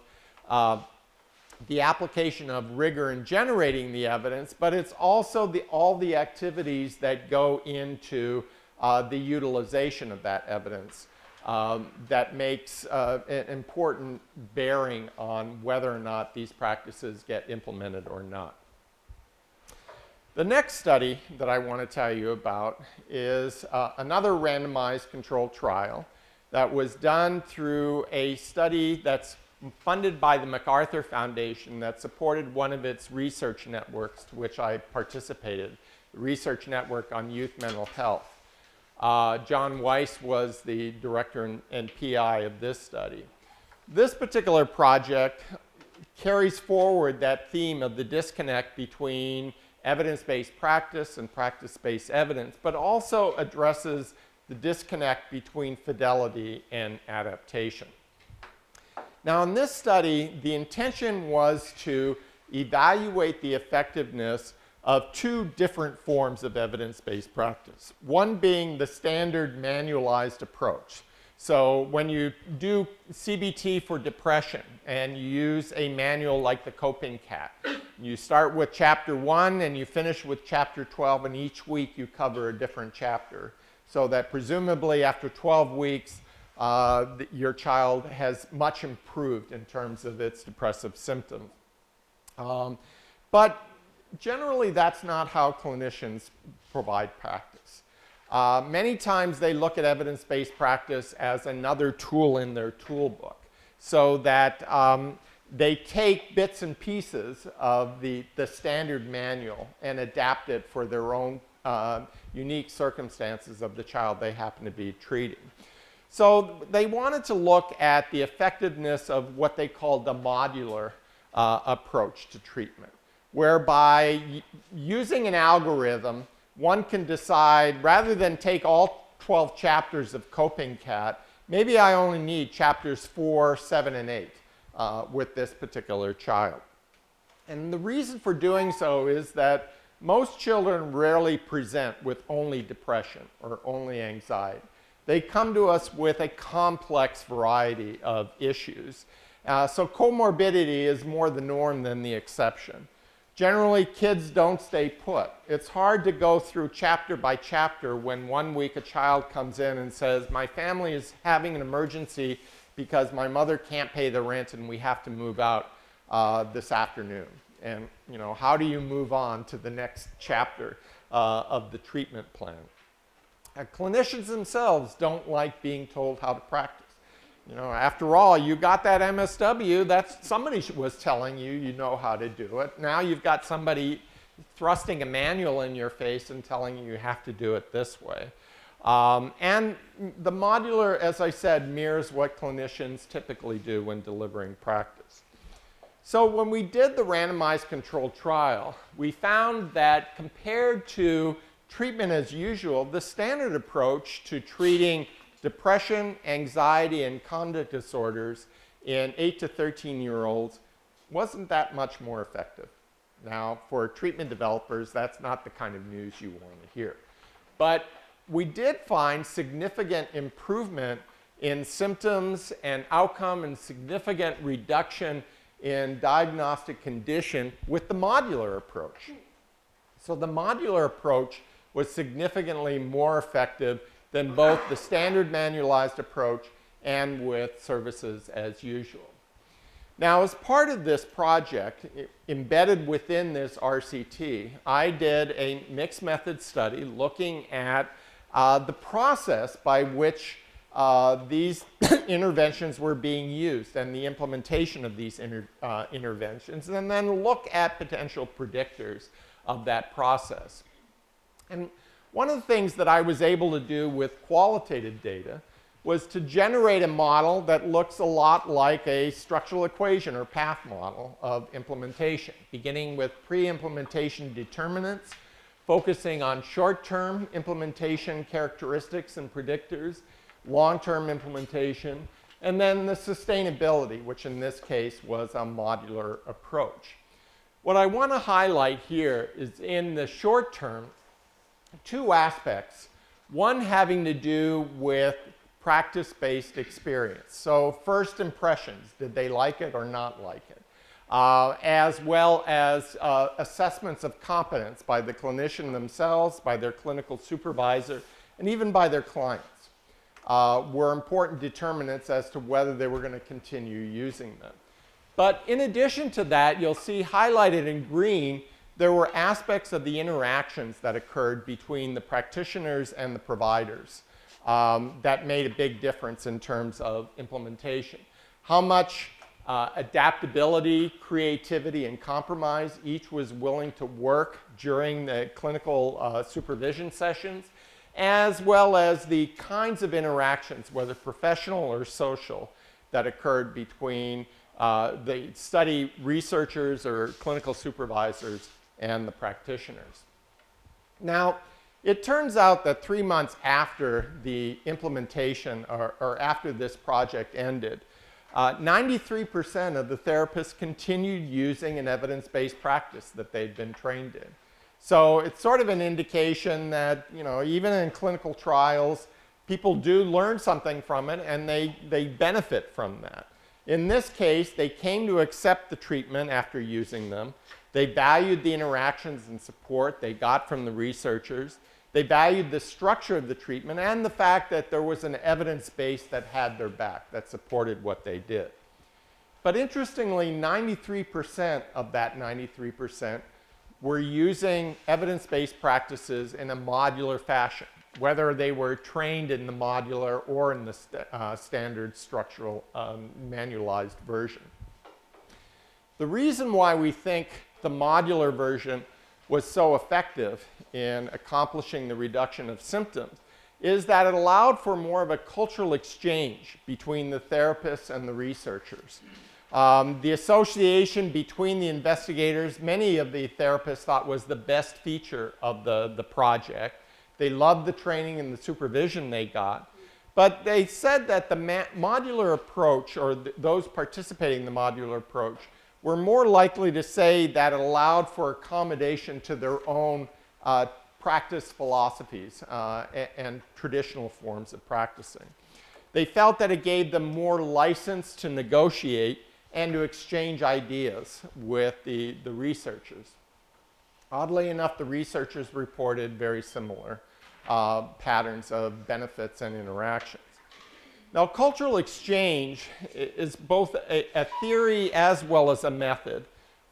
the application of rigor in generating the evidence, but it's also all the activities that go into the utilization of that evidence that makes an important bearing on whether or not these practices get implemented or not. The next study that I want to tell you about is another randomized controlled trial that was done through a study that's funded by the MacArthur Foundation that supported one of its research networks to which I participated, the Research Network on Youth Mental Health. John Weiss was the director and PI of this study. This particular project carries forward that theme of the disconnect between evidence-based practice and practice-based evidence, but also addresses the disconnect between fidelity and adaptation. Now, in this study, the intention was to evaluate the effectiveness of two different forms of evidence-based practice. One being the standard manualized approach. So when you do CBT for depression and you use a manual like the Coping Cat, you start with chapter 1 and you finish with chapter 12, and each week you cover a different chapter, so that presumably after 12 weeks, your child has much improved in terms of its depressive symptoms. But generally, that's not how clinicians provide practice. Many times they look at evidence-based practice as another tool in their toolbook, so that they take bits and pieces of the standard manual and adapt it for their own unique circumstances of the child they happen to be treating. So they wanted to look at the effectiveness of what they called the modular approach to treatment, whereby using an algorithm, one can decide, rather than take all 12 chapters of Coping Cat, maybe I only need chapters 4, 7, and 8 with this particular child. And the reason for doing so is that most children rarely present with only depression or only anxiety. They come to us with a complex variety of issues. So comorbidity is more the norm than the exception. Generally, kids don't stay put. It's hard to go through chapter by chapter when one week a child comes in and says, my family is having an emergency because my mother can't pay the rent and we have to move out this afternoon. And how do you move on to the next chapter of the treatment plan? Clinicians themselves don't like being told how to practice. After all, you got that MSW, that's somebody was telling you you know how to do it. Now you've got somebody thrusting a manual in your face and telling you have to do it this way. And the modular, as I said, mirrors what clinicians typically do when delivering practice. So when we did the randomized controlled trial, we found that compared to treatment as usual, the standard approach to treating depression, anxiety, and conduct disorders in 8 to 13-year-olds wasn't that much more effective. Now, for treatment developers, that's not the kind of news you want to hear. But we did find significant improvement in symptoms and outcome and significant reduction in diagnostic condition with the modular approach. So the modular approach was significantly more effective than both the standard manualized approach and with services as usual. Now, as part of this project, embedded within this RCT, I did a mixed method study looking at the process by which these interventions were being used and the implementation of these interventions, and then look at potential predictors of that process. And one of the things that I was able to do with qualitative data was to generate a model that looks a lot like a structural equation or path model of implementation, beginning with pre-implementation determinants, focusing on short-term implementation characteristics and predictors, long-term implementation, and then the sustainability, which in this case was a modular approach. What I want to highlight here is in the short term, two aspects, one having to do with practice-based experience. So first impressions, did they like it or not like it? As well as assessments of competence by the clinician themselves, by their clinical supervisor, and even by their clients were important determinants as to whether they were going to continue using them. But in addition to that, you'll see highlighted in green, there were aspects of the interactions that occurred between the practitioners and the providers that made a big difference in terms of implementation. How much adaptability, creativity, and compromise each was willing to work during the clinical supervision sessions, as well as the kinds of interactions, whether professional or social, that occurred between the study researchers or clinical supervisors and the practitioners. Now, it turns out that 3 months after the implementation or after this project ended, 93% of the therapists continued using an evidence-based practice that they'd been trained in. So it's sort of an indication that, even in clinical trials, people do learn something from it and they benefit from that. In this case, they came to accept the treatment after using them. They valued the interactions and support they got from the researchers. They valued the structure of the treatment and the fact that there was an evidence base that had their back, that supported what they did. But interestingly, 93% of that 93% were using evidence-based practices in a modular fashion, whether they were trained in the modular or in the standard structural manualized version. The reason why we think the modular version was so effective in accomplishing the reduction of symptoms is that it allowed for more of a cultural exchange between the therapists and the researchers. The association between the investigators, many of the therapists thought was the best feature of the project. They loved the training and the supervision they got. But they said that the modular approach, or those participating in the modular approach, were more likely to say that it allowed for accommodation to their own practice philosophies and traditional forms of practicing. They felt that it gave them more license to negotiate and to exchange ideas with the researchers. Oddly enough, the researchers reported very similar patterns of benefits and interactions. Now, cultural exchange is both a theory as well as a method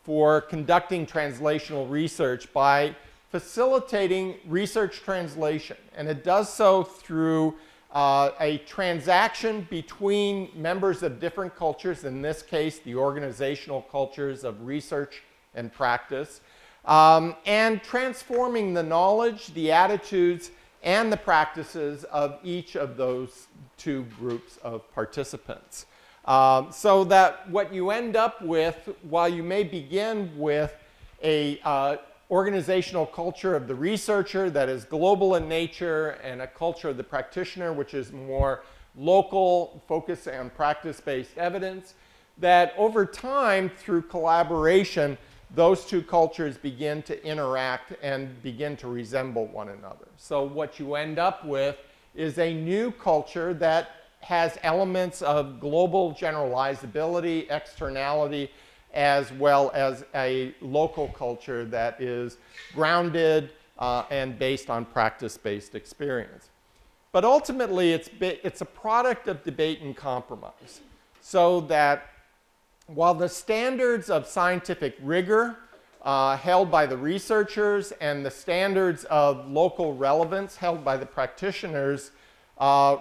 for conducting translational research by facilitating research translation. And it does so through a transaction between members of different cultures, in this case, the organizational cultures of research and practice, and transforming the knowledge, the attitudes, and the practices of each of those two groups of participants. So that what you end up with, while you may begin with a organizational culture of the researcher that is global in nature, and a culture of the practitioner which is more local, focused on practice-based evidence, that over time, through collaboration, those two cultures begin to interact and begin to resemble one another. So what you end up with is a new culture that has elements of global generalizability, externality, as well as a local culture that is grounded and based on practice-based experience. But ultimately, it's a product of debate and compromise, so that while the standards of scientific rigor held by the researchers and the standards of local relevance held by the practitioners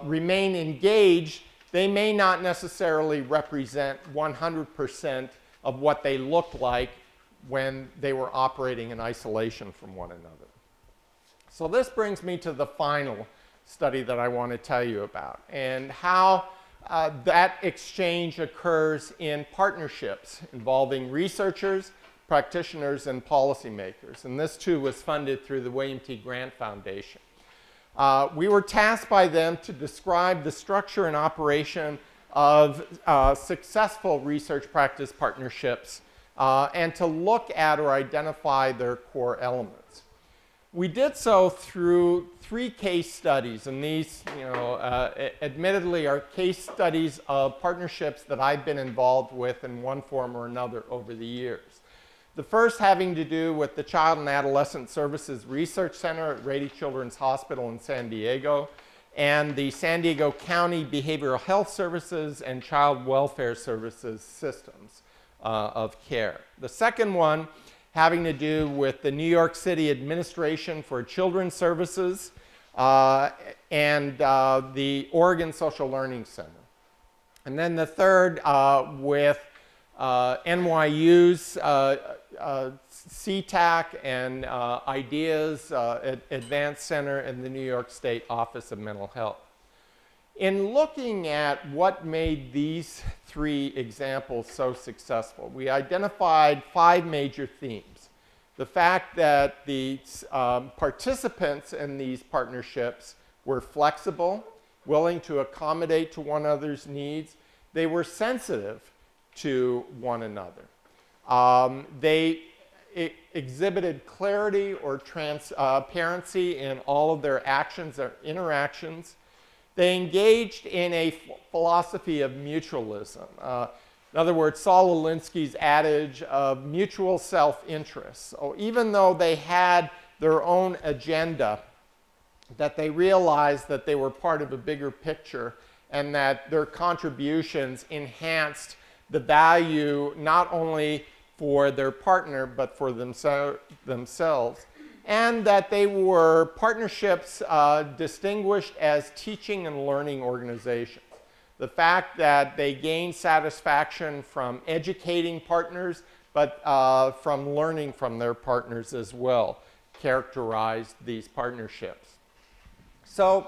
remain engaged, they may not necessarily represent 100% of what they looked like when they were operating in isolation from one another. So this brings me to the final study that I want to tell you about, and how that exchange occurs in partnerships involving researchers, practitioners, and policymakers. And this too was funded through the William T. Grant Foundation. We were tasked by them to describe the structure and operation of successful research practice partnerships and to look at or identify their core elements. We did so through 3 case studies, and these, admittedly are case studies of partnerships that I've been involved with in one form or another over the years. The first having to do with the Child and Adolescent Services Research Center at Rady Children's Hospital in San Diego, and the San Diego County Behavioral Health Services and Child Welfare Services systems of care. The second one having to do with the New York City Administration for Children's Services and the Oregon Social Learning Center. And then the third with NYU's CTAC and IDEA's Advanced Center and the New York State Office of Mental Health. In looking at what made these 3 examples so successful, we identified 5 major themes. The fact that the participants in these partnerships were flexible, willing to accommodate to one another's needs. They were sensitive to one another. They exhibited clarity or transparency in all of their actions or interactions. They engaged in a philosophy of mutualism. In other words, Saul Alinsky's adage of mutual self-interest. So even though they had their own agenda, that they realized that they were part of a bigger picture and that their contributions enhanced the value not only for their partner but for themselves. And that they were partnerships distinguished as teaching and learning organizations. The fact that they gained satisfaction from educating partners but from learning from their partners as well, characterized these partnerships. So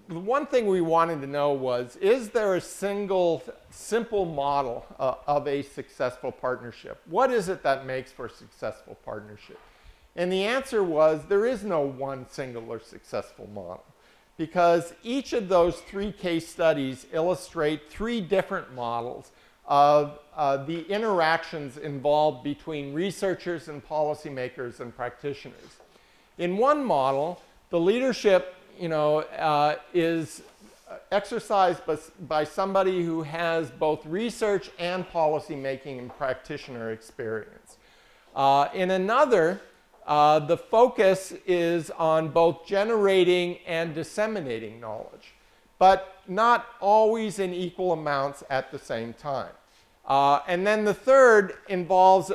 the one thing we wanted to know was, is there a single, simple model of a successful partnership? What is it that makes for a successful partnership? And the answer was, there is no one singular successful model, because each of those 3 case studies illustrate 3 different models of the interactions involved between researchers and policymakers and practitioners. In one model, the leadership is exercised by somebody who has both research and policymaking and practitioner experience. In another, the focus is on both generating and disseminating knowledge, but not always in equal amounts at the same time. And then the third involves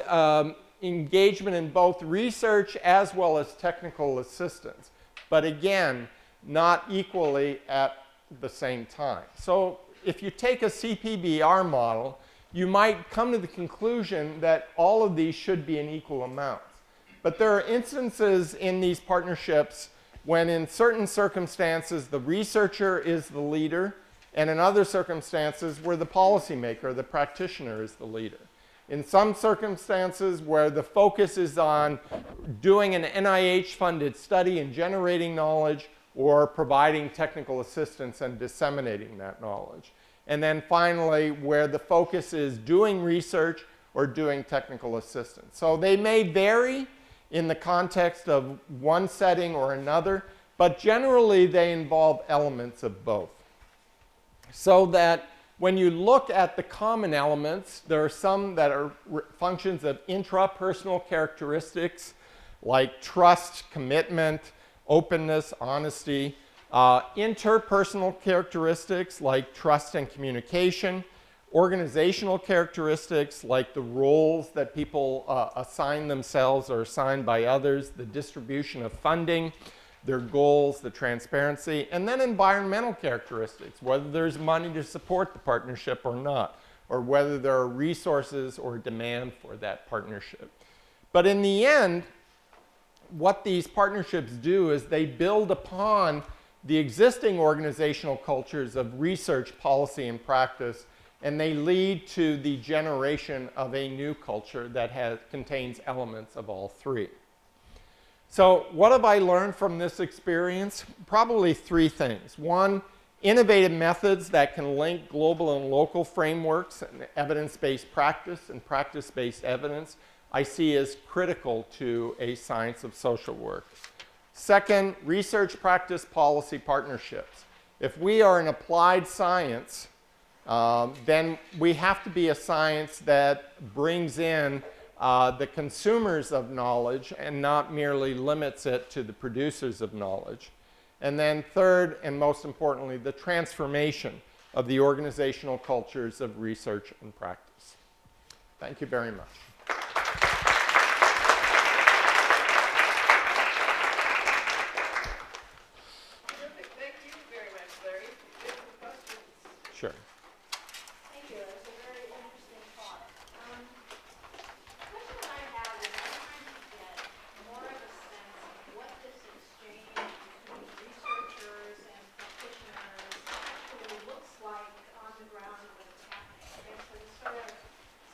engagement in both research as well as technical assistance, but again, not equally at the same time. So if you take a CPBR model, you might come to the conclusion that all of these should be in equal amounts. But there are instances in these partnerships when in certain circumstances the researcher is the leader, and in other circumstances where the policymaker, the practitioner, is the leader. In some circumstances where the focus is on doing an NIH-funded study and generating knowledge, or providing technical assistance and disseminating that knowledge. And then finally, where the focus is doing research or doing technical assistance. So they may vary in the context of one setting or another, but generally they involve elements of both. So that when you look at the common elements, there are some that are functions of intrapersonal characteristics like trust, commitment, openness, honesty, interpersonal characteristics like trust and communication, organizational characteristics like the roles that people assign themselves or assigned by others, the distribution of funding, their goals, the transparency, and then environmental characteristics, whether there's money to support the partnership or not, or whether there are resources or demand for that partnership. But in the end, what these partnerships do is they build upon the existing organizational cultures of research, policy, and practice, and they lead to the generation of a new culture that contains elements of all 3. So what have I learned from this experience? Probably 3 things. 1, innovative methods that can link global and local frameworks and evidence-based practice and practice-based evidence I see as critical to a science of social work. 2nd, research, practice, policy partnerships. If we are an applied science, then we have to be a science that brings in the consumers of knowledge and not merely limits it to the producers of knowledge. And then 3rd, and most importantly, the transformation of the organizational cultures of research and practice. Thank you very much. Sure. Thank you. That's a very interesting thought. The question that I have is I'm trying to get more of a sense of what this exchange between researchers and practitioners actually looks like on the ground when it's happening. Okay, so the sort of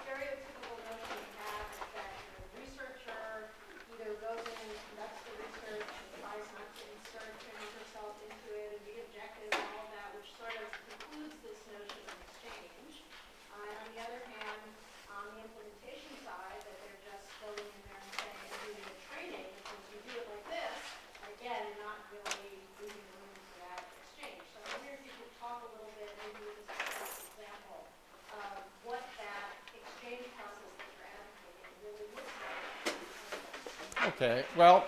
stereotypical notion we have is that the researcher either goes in and conducts the research and tries not to insert him or herself into it and be objective and all of that, which sort of precludes this notion of exchange. And on the other hand, on the implementation side, that they're just going in there and saying, and doing the training, because you do it like this, again, you're not really leaving room for that exchange. So I wonder if you could talk a little bit, maybe with this specific example, of what that exchange process that you're advocating really looks like. Okay, well,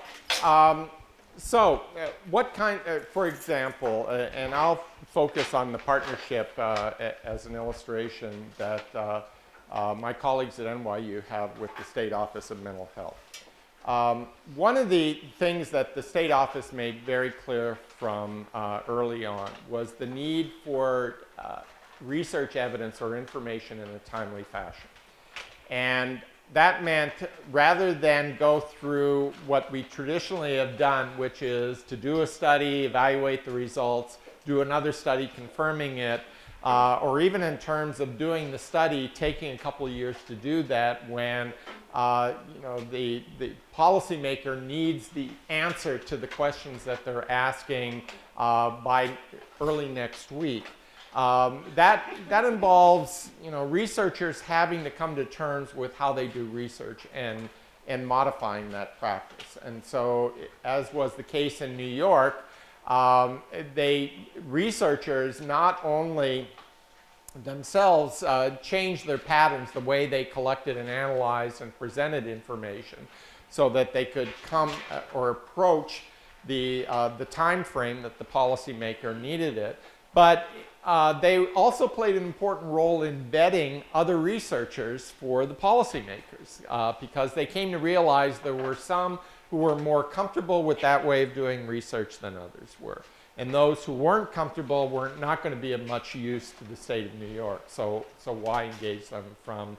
what kind, for example, and I'll focus on the partnership as an illustration that my colleagues at NYU have with the State Office of Mental Health. One of the things that the State Office made very clear from early on was the need for research evidence or information in a timely fashion. And that meant rather than go through what we traditionally have done, which is to do a study, evaluate the results, do another study confirming it, or even in terms of doing the study, taking a couple of years to do that when the policymaker needs the answer to the questions that they're asking by early next week. That involves researchers having to come to terms with how they do research and modifying that practice. And so, as was the case in New York, researchers not only themselves changed their patterns, the way they collected and analyzed and presented information, so that they could come or approach the time frame that the policymaker needed it. But they also played an important role in vetting other researchers for the policymakers because they came to realize there were some who were more comfortable with that way of doing research than others were. And those who weren't comfortable were not going to be of much use to the state of New York. So why engage them from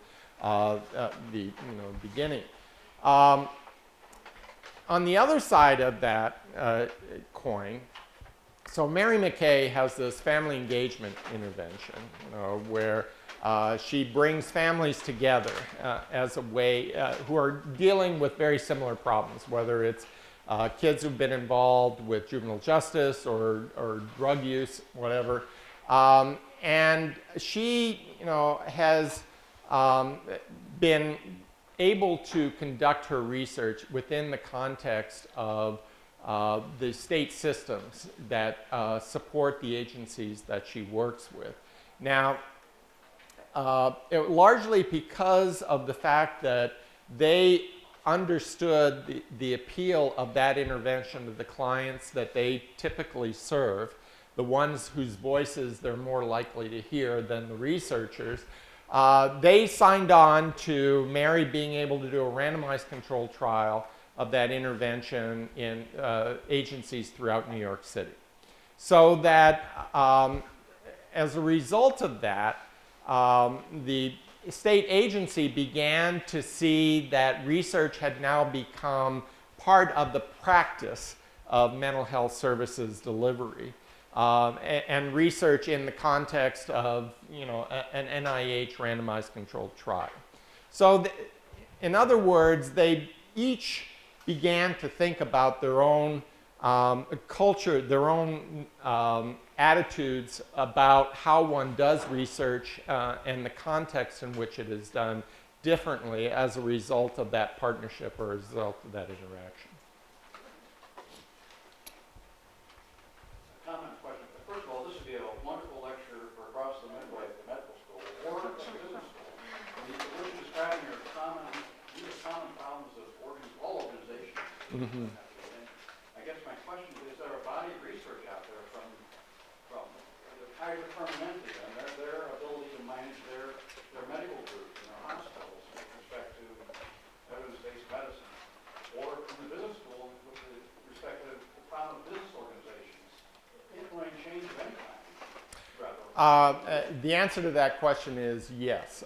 the beginning? On the other side of that coin, so Mary McKay has this family engagement intervention, where she brings families together as a way who are dealing with very similar problems, whether it's kids who've been involved with juvenile justice or drug use, whatever. And she, has been able to conduct her research within the context of the state systems that support the agencies that she works with. Now, largely because of the fact that they understood the appeal of that intervention to the clients that they typically serve, the ones whose voices they're more likely to hear than the researchers, they signed on to Mary being able to do a randomized controlled trial of that intervention in agencies throughout New York City. So that as a result of that, the state agency began to see that research had now become part of the practice of mental health services delivery, and research in the context of an NIH randomized controlled trial. So in other words, they each began to think about their own culture, their own attitudes about how one does research and the context in which it is done differently as a result of that partnership or as a result of that interaction. Comment, question. First of all, this would be a wonderful lecture for across the midway at the medical school or the business school. What you're describing are these are common problems of all organizations. Mm-hmm. I guess my question is there a body of research out there from the Kaiser Permanente and their ability to manage their medical groups and their hospitals with respect to evidence-based medicine, or from the business school with respect to the problem of business organizations, implementing change of any kind? The answer to that question is yes.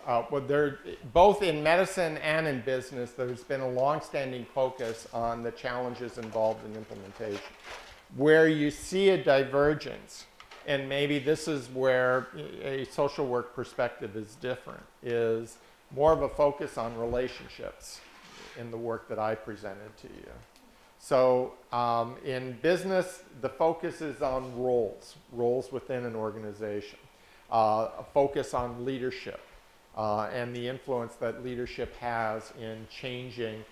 Both in medicine and in business, there's been a long-standing focus on the challenges involved in implementation. Where you see a divergence, and maybe this is where a social work perspective is different, is more of a focus on relationships in the work that I presented to you. So in business, the focus is on roles within an organization, a focus on leadership and the influence that leadership has in changing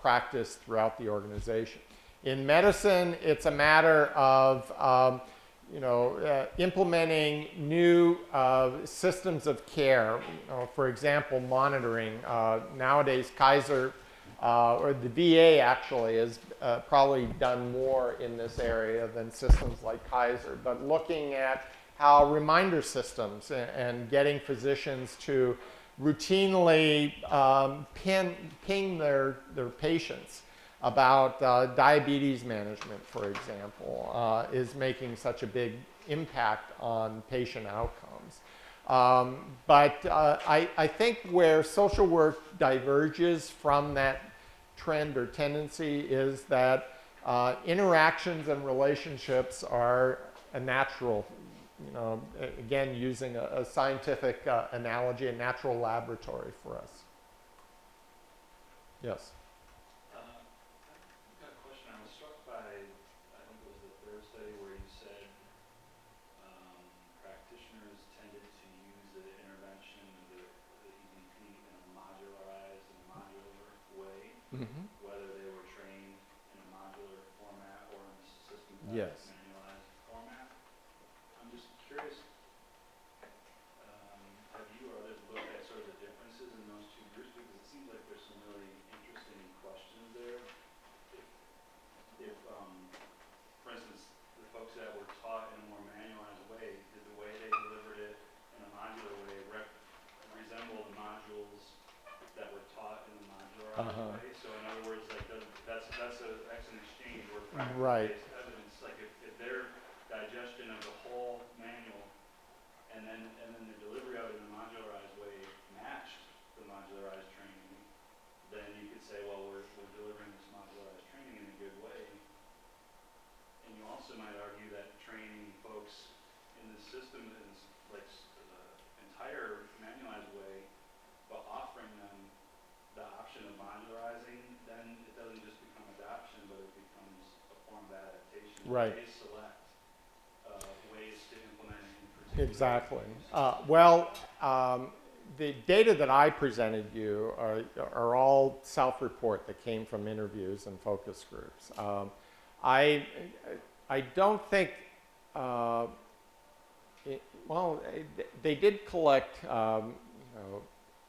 practice throughout the organization. In medicine, it's a matter of implementing new systems of care. For example, monitoring. Nowadays, Kaiser or the VA actually has probably done more in this area than systems like Kaiser, but looking at how reminder systems and getting physicians to routinely ping their patients about diabetes management, for example, is making such a big impact on patient outcomes. But I think where social work diverges from that trend or tendency is that interactions and relationships are a natural, again, using a scientific analogy, a natural laboratory for us. Yes? I've got a question. I was struck by, I think it was the third study where you said practitioners tended to use the intervention of the EVP in a modularized and modular way, Mm-hmm. whether they were trained in a modular format or in a systematic Yes. manualized format. I'm just curious, have you or others looked at sort of the differences in those two groups? Because it seems like there's some really interesting questions there. If for instance, the folks that were taught in a more manualized way, did the way they delivered it in a modular way resemble the modules that were taught in the modularized way? So in other words, like that's an exchange where practice-based evidence, like if their digestion of the whole manual and then the delivery of it in a modularized way matched the modularized training, then you could say, well, we're delivering this modularized training in a good way. And you also might argue that training folks in this system is like the entire manualized way, but offering them the option of modularizing, then it doesn't just become adoption, but it becomes a form of adaptation. Right. They select ways to implement it in particular. Exactly. The data that I presented you are all self-report that came from interviews and focus groups. I don't think, they did collect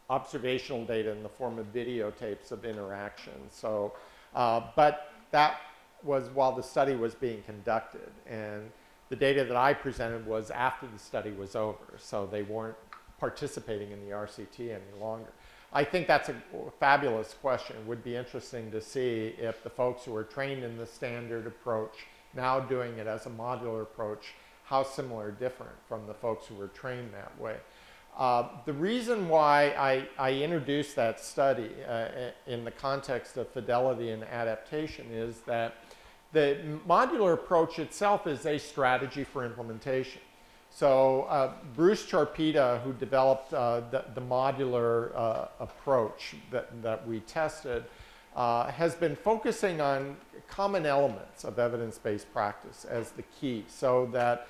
observational data in the form of videotapes of interactions. So, but that was while the study was being conducted, and the data that I presented was after the study was over, so they weren't participating in the RCT any longer. I think that's a fabulous question. It would be interesting to see if the folks who are trained in the standard approach, now doing it as a modular approach, how similar or different from the folks who were trained that way. The reason why I introduced that study in the context of fidelity and adaptation is that the modular approach itself is a strategy for implementation. So Bruce Charpita, who developed the modular approach that we tested, has been focusing on common elements of evidence-based practice as the key, so that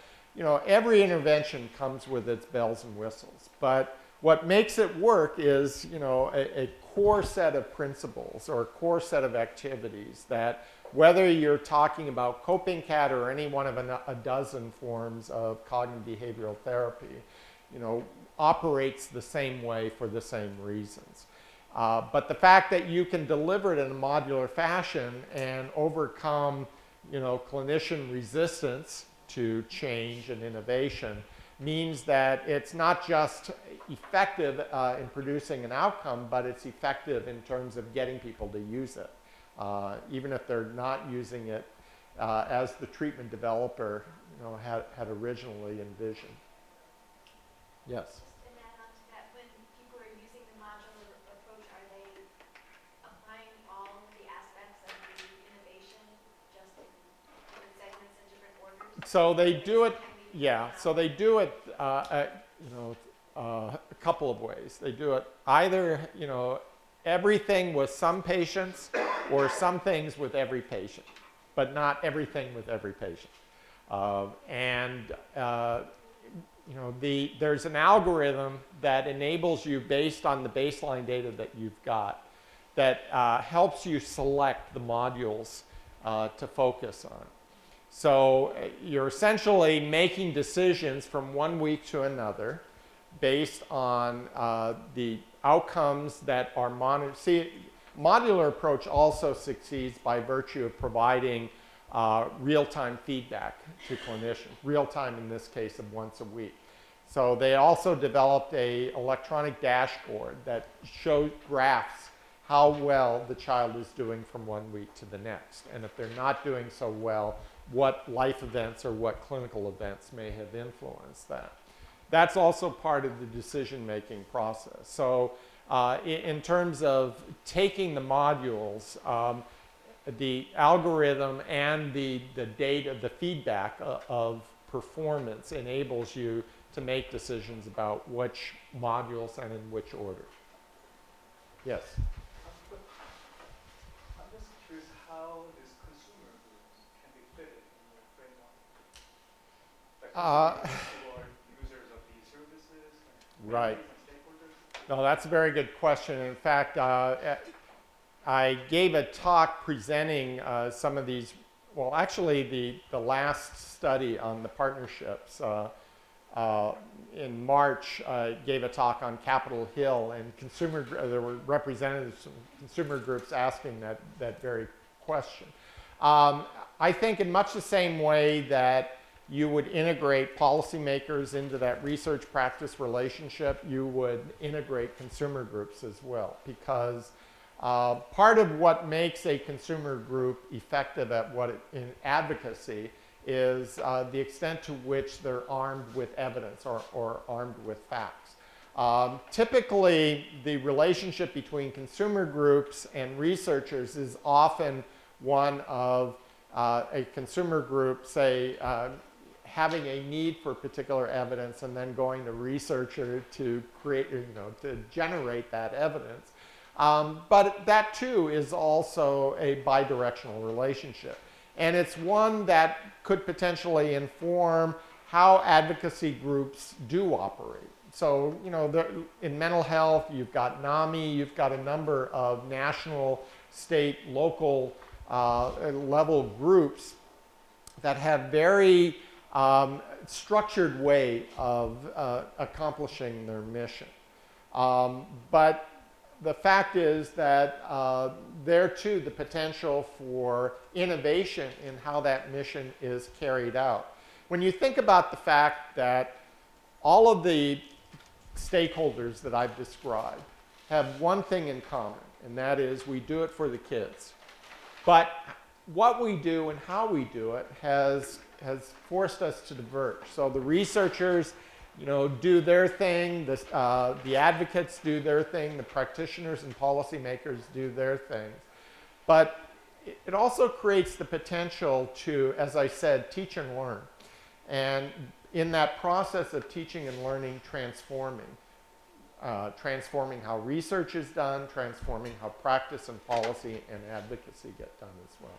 every intervention comes with its bells and whistles. But what makes it work is a core set of principles or a core set of activities that, whether you're talking about coping cat or any one of a dozen forms of cognitive behavioral therapy, operates the same way for the same reasons. But the fact that you can deliver it in a modular fashion and overcome, clinician resistance to change and innovation means that it's not just effective in producing an outcome, but it's effective in terms of getting people to use it. Even if they're not using it as the treatment developer had originally envisioned. Yes? Just to add on to that, when people are using the modular approach, are they applying all the aspects of the innovation just in different segments and different orders? So they do it, yeah, so they do it a couple of ways. They do it either, everything with some patients or some things with every patient, but not everything with every patient. There's an algorithm that enables you, based on the baseline data that you've got, that helps you select the modules to focus on. So you're essentially making decisions from one week to another based on the outcomes that are monitored. See, modular approach also succeeds by virtue of providing real-time feedback to clinicians, real-time in this case of once a week. So they also developed an electronic dashboard that graphs how well the child is doing from one week to the next. And if they're not doing so well, what life events or what clinical events may have influenced that. that's also part of the decision-making process. So in terms of taking the modules, the algorithm and the data, the feedback of performance enables you to make decisions about which modules and in which order. Yes? I'm just curious how these consumer groups can be fitted in the framework. Like who are users of these services, and Right. and stakeholders? No, that's a very good question. In fact, I gave a talk presenting some of these, well, actually the last study on the partnerships in March gave a talk on Capitol Hill, and there were representatives from consumer groups asking that very question. I think in much the same way that you would integrate policymakers into that research practice relationship, you would integrate consumer groups as well, because part of what makes a consumer group effective at in advocacy is the extent to which they're armed with evidence or armed with facts. Typically, the relationship between consumer groups and researchers is often one of a consumer group, say, having a need for particular evidence and then going to researcher to create, to generate that evidence. But that too is also a bidirectional relationship. And it's one that could potentially inform how advocacy groups do operate. So, in mental health, you've got NAMI, you've got a number of national, state, local level groups that have very structured way of accomplishing their mission. But the fact is that there too the potential for innovation in how that mission is carried out. When you think about the fact that all of the stakeholders that I've described have one thing in common, and that is we do it for the kids. But what we do and how we do it has forced us to diverge. So the researchers do their thing, the advocates do their thing, the practitioners and policymakers do their things. But it also creates the potential to, as I said, teach and learn. And in that process of teaching and learning, transforming how research is done, transforming how practice and policy and advocacy get done as well.